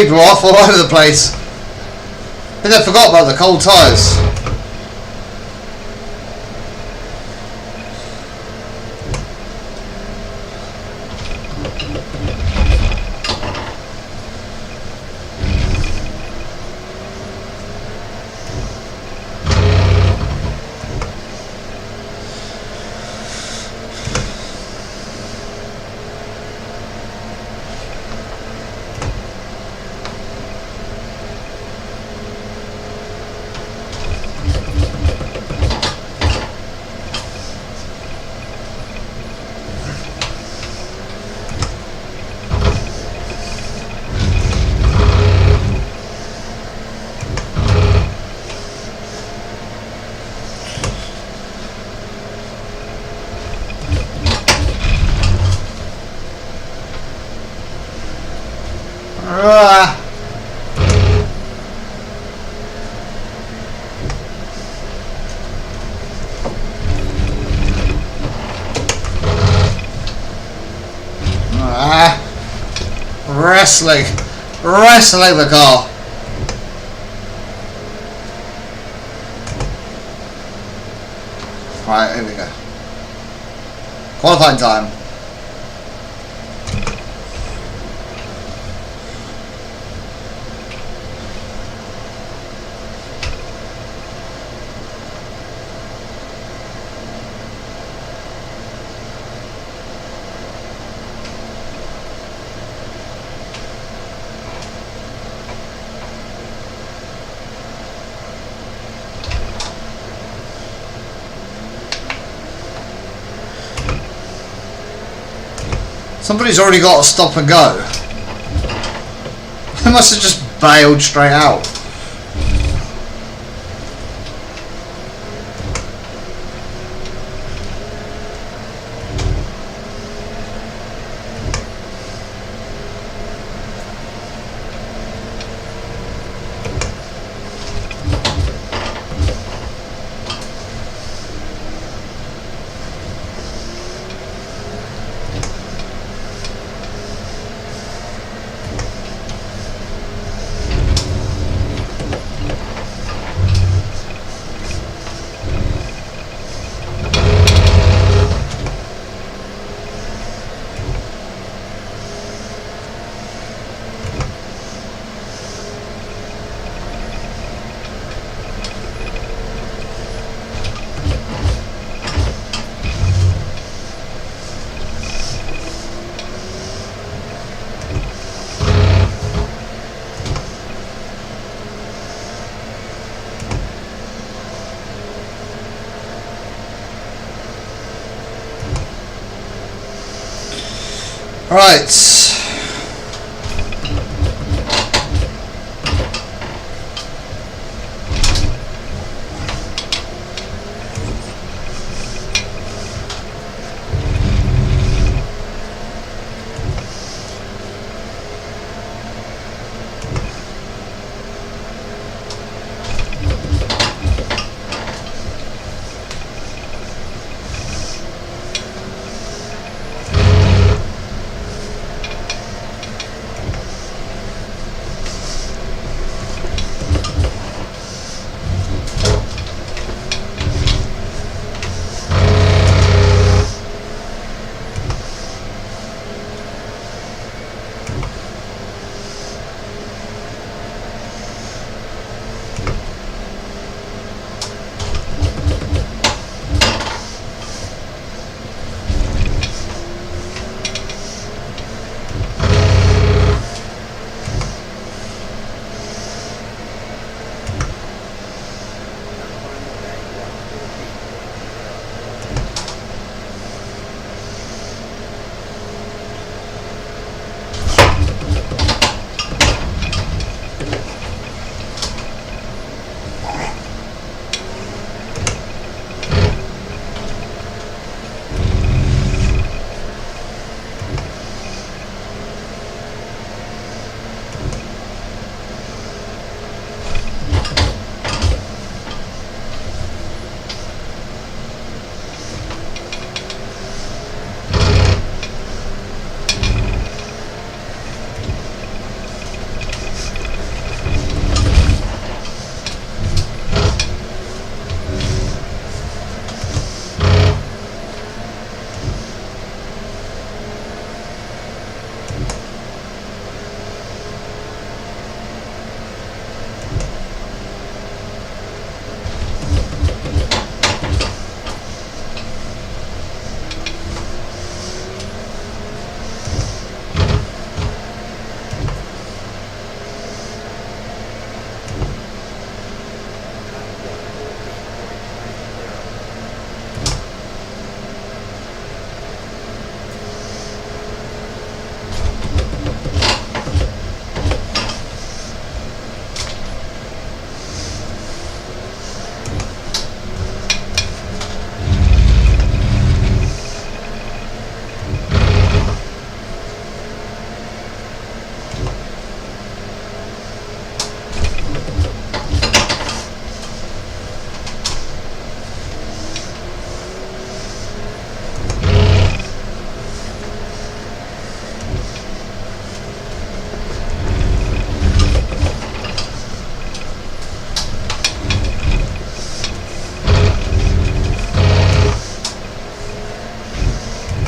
people off all over the place. I think they forgot about the cold tyres. Wrestling the car. Right, here we go. Qualifying time. Somebody's already got to stop and go. They must have just bailed straight out. Right.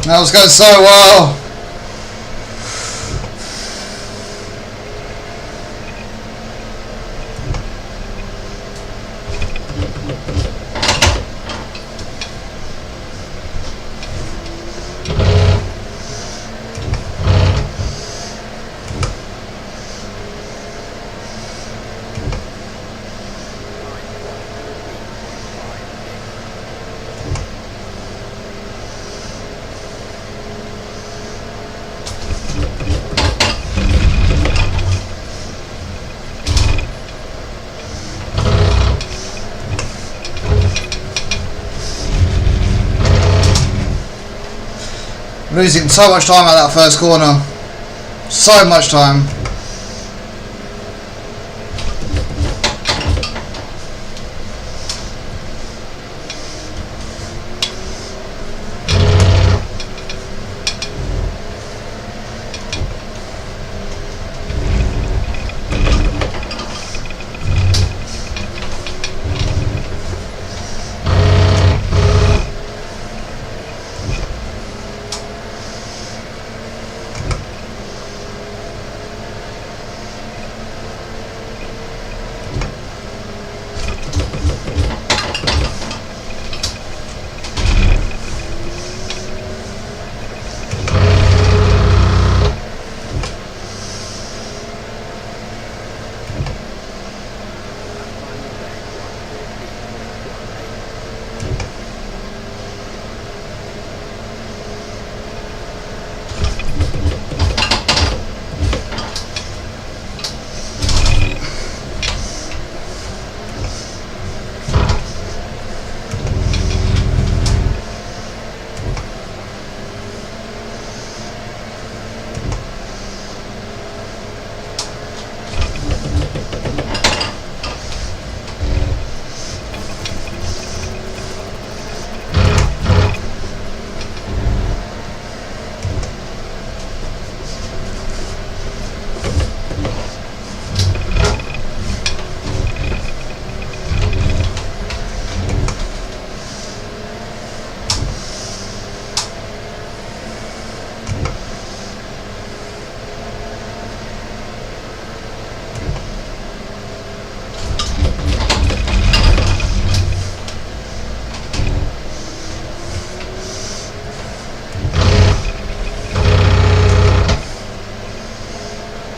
That was going so well. Losing so much time at that first corner. So much time.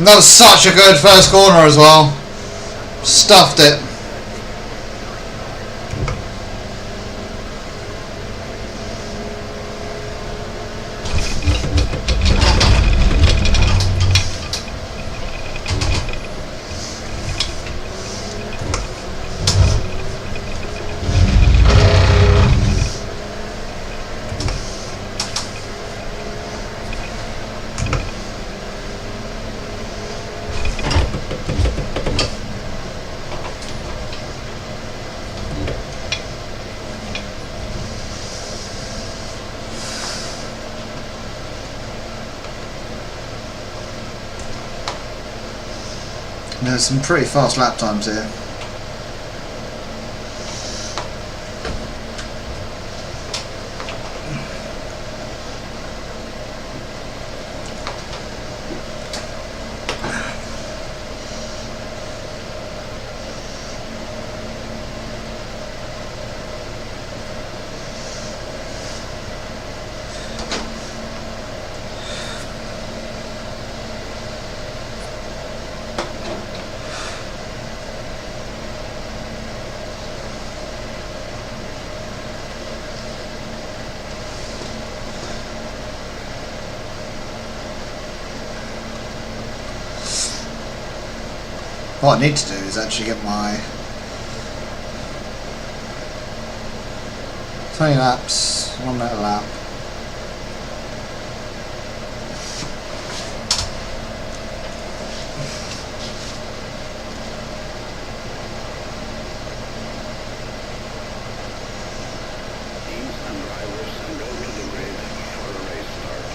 That was such a good first corner as well. Stuffed it. There's some pretty fast lap times here. What I need to do is actually get my 20 laps, 1 minute a lap. Teams and drivers go to the grid for a race start.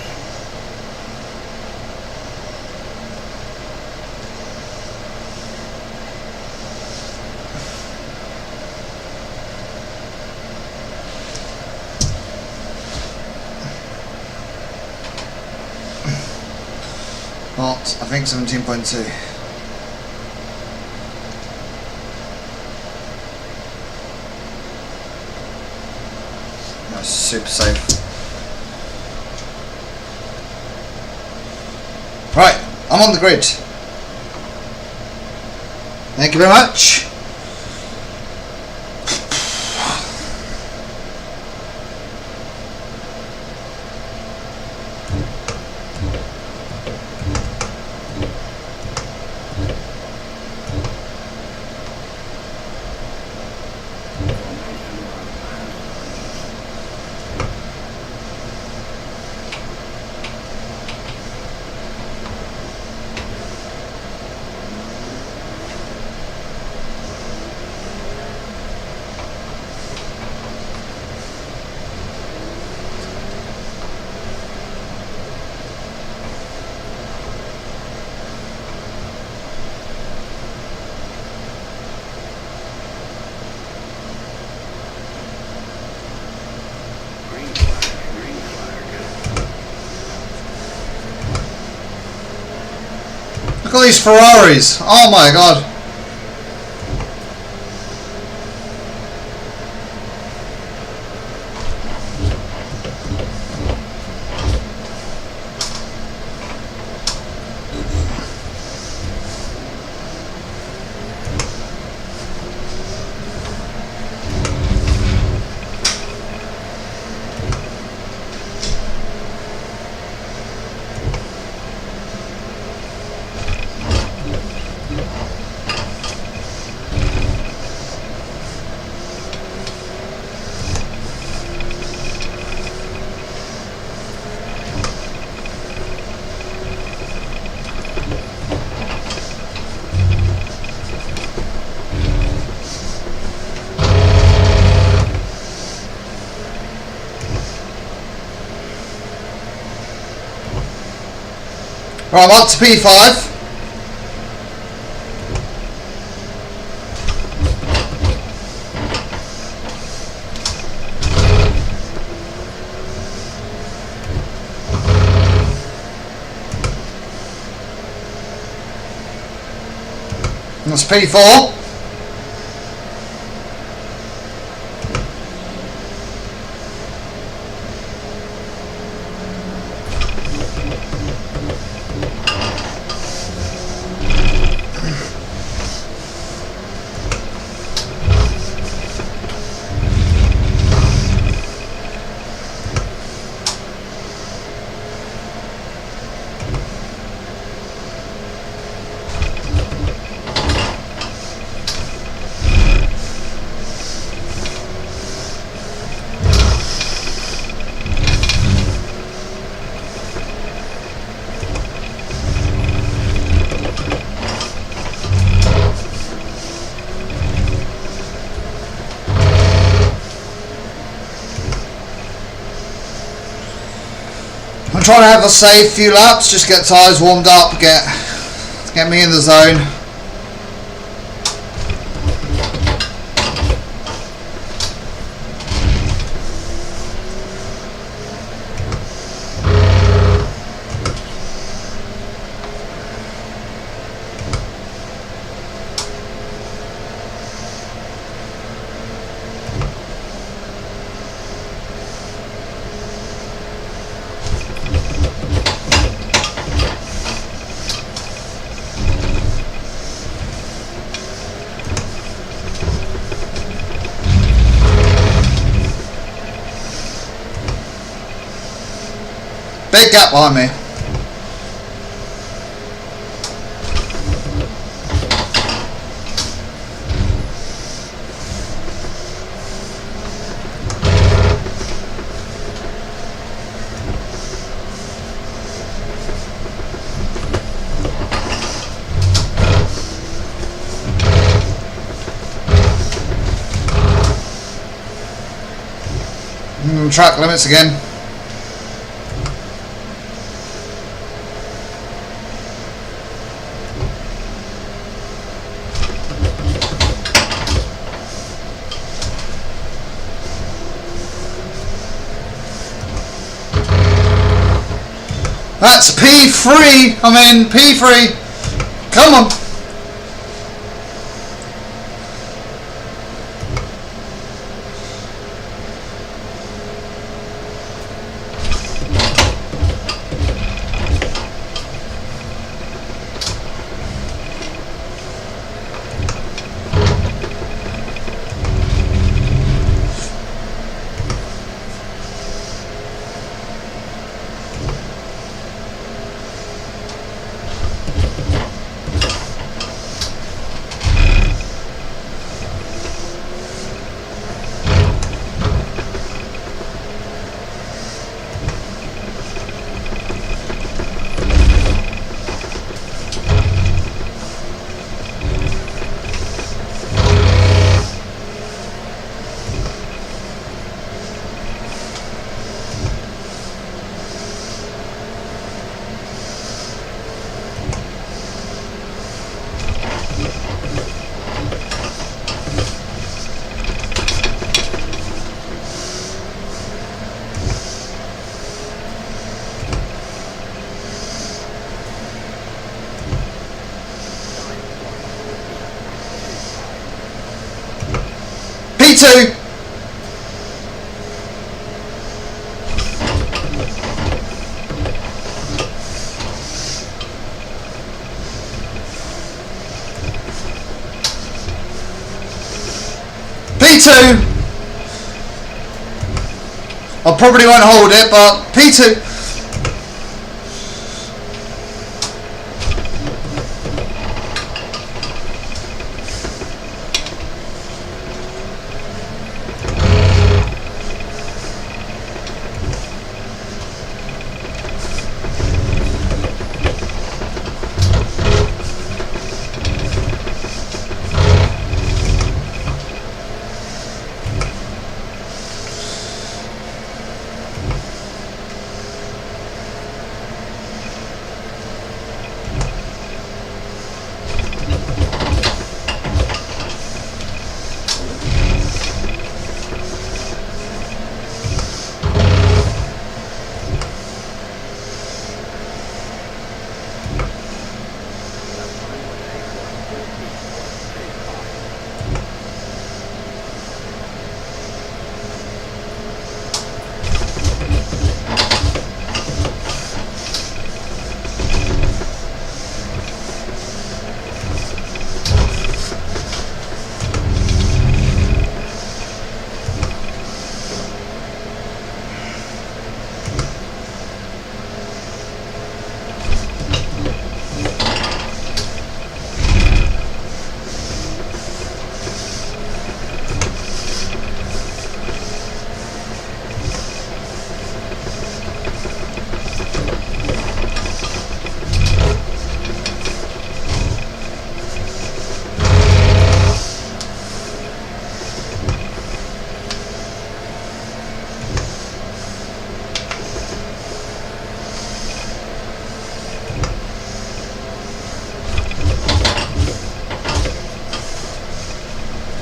not. I think 17.2. That's super safe. Right, I'm on the grid. Thank you very much. Look at these Ferraris. Oh my god. Right, I'm up to P5. That's P4. I'm trying to have a safe few laps, just get tyres warmed up, get me in the zone. Big gap behind me. Track limits again. That's P3. I'm in P3. Come on. P2. P2. I probably won't hold it, but P2.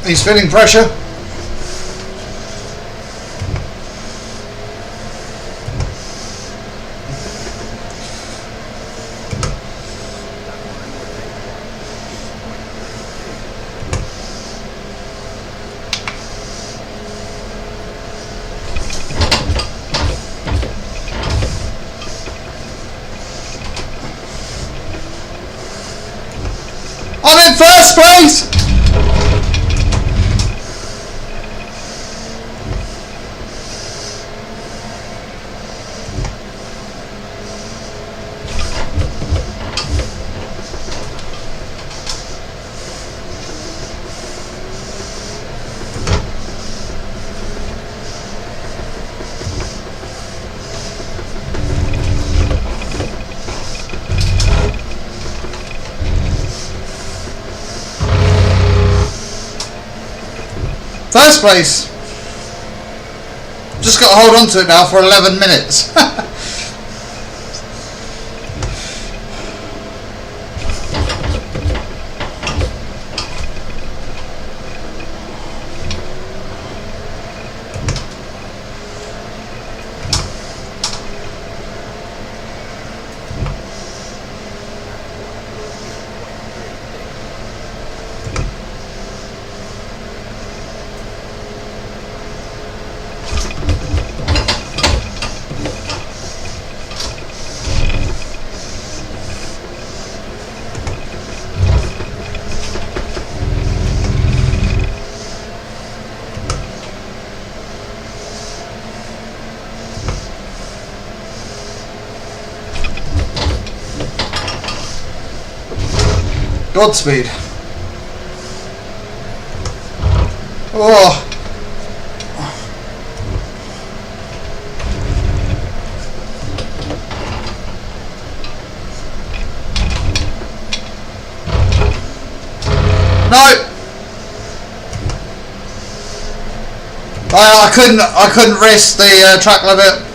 He's feeling pressure. I'm in first place! First place. Just got to hold on to it now for 11 minutes. Godspeed. Oh. No. I couldn't risk the track limit.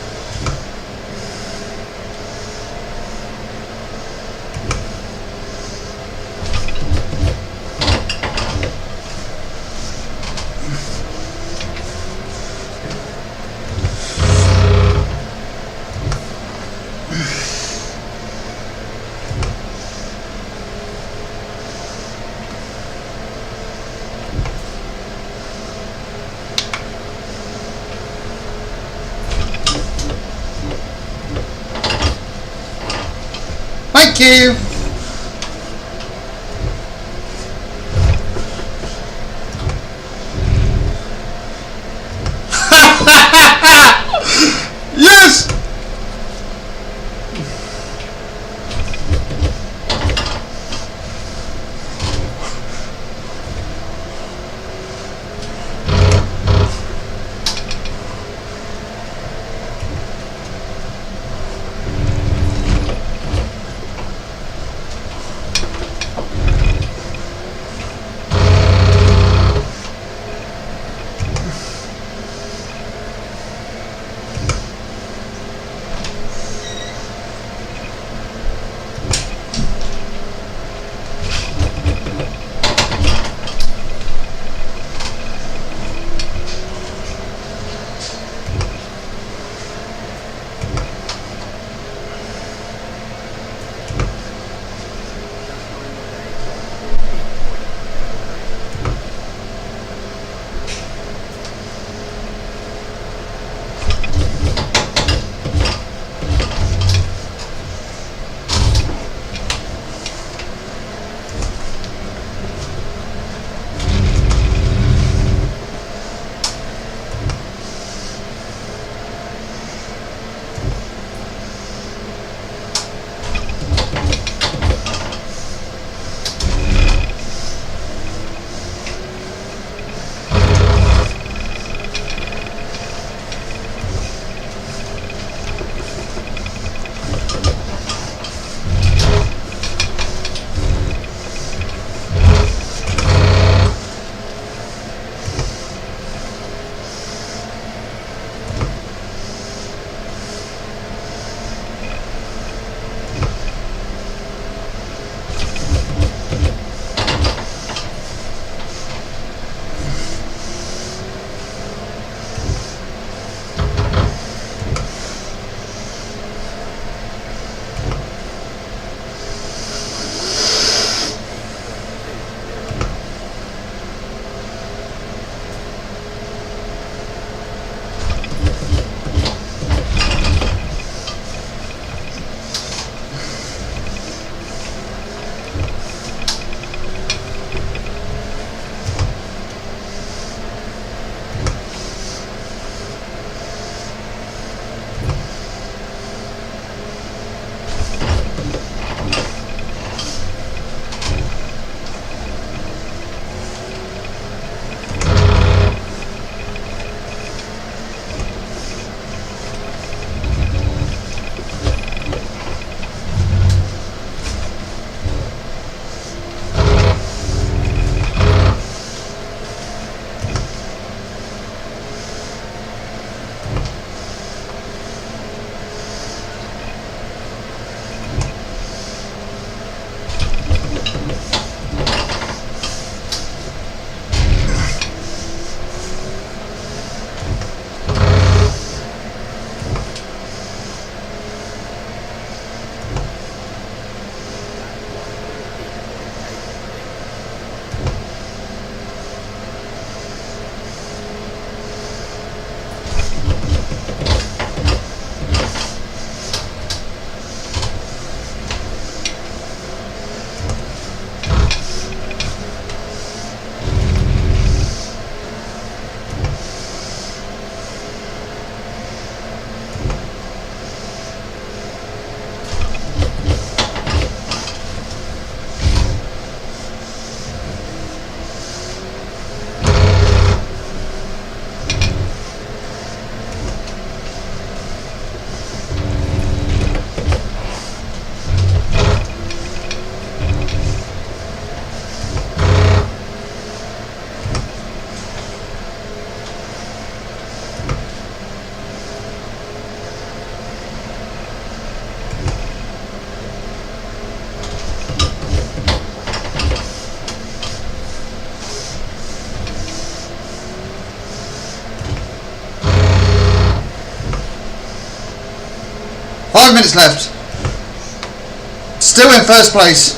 Thank you. Yes. 5 minutes left. Still in first place.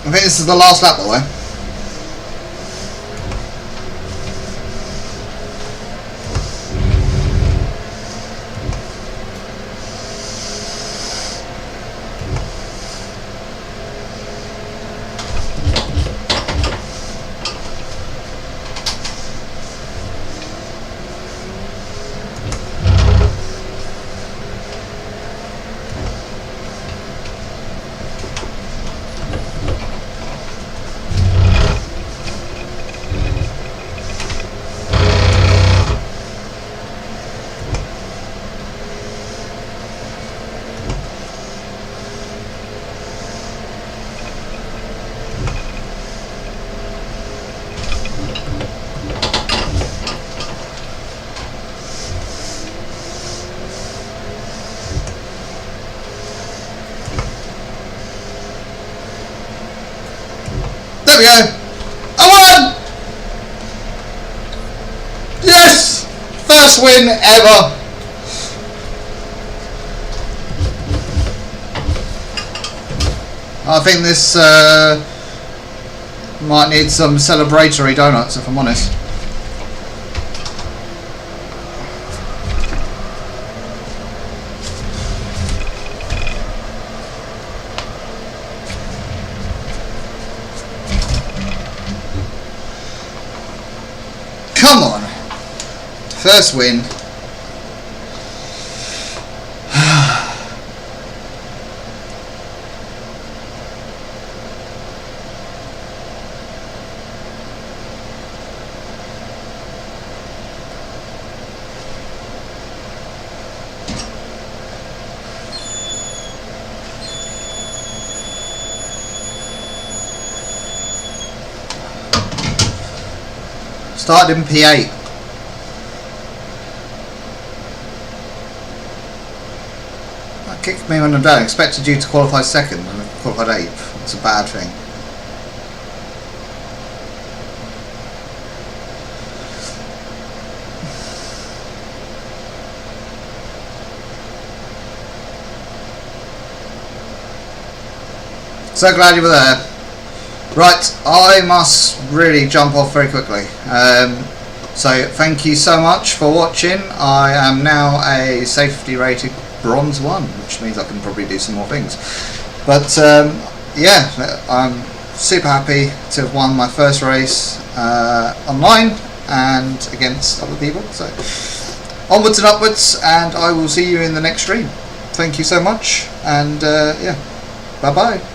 I think this is the last lap, by the way. There we go. I won! Yes! First win ever. I think this might need some celebratory donuts, if I'm honest. Come on! First win. Started in P8. That kicked me when I'm down. Expected you to qualify second and I qualified 8th. It's a bad thing. So glad you were there. Right, I must really jump off very quickly. So thank you so much for watching. I am now a safety rated bronze 1, which means I can probably do some more things. But yeah, I'm super happy to have won my first race online and against other people. So onwards and upwards, and I will see you in the next stream. Thank you so much, and yeah, bye bye.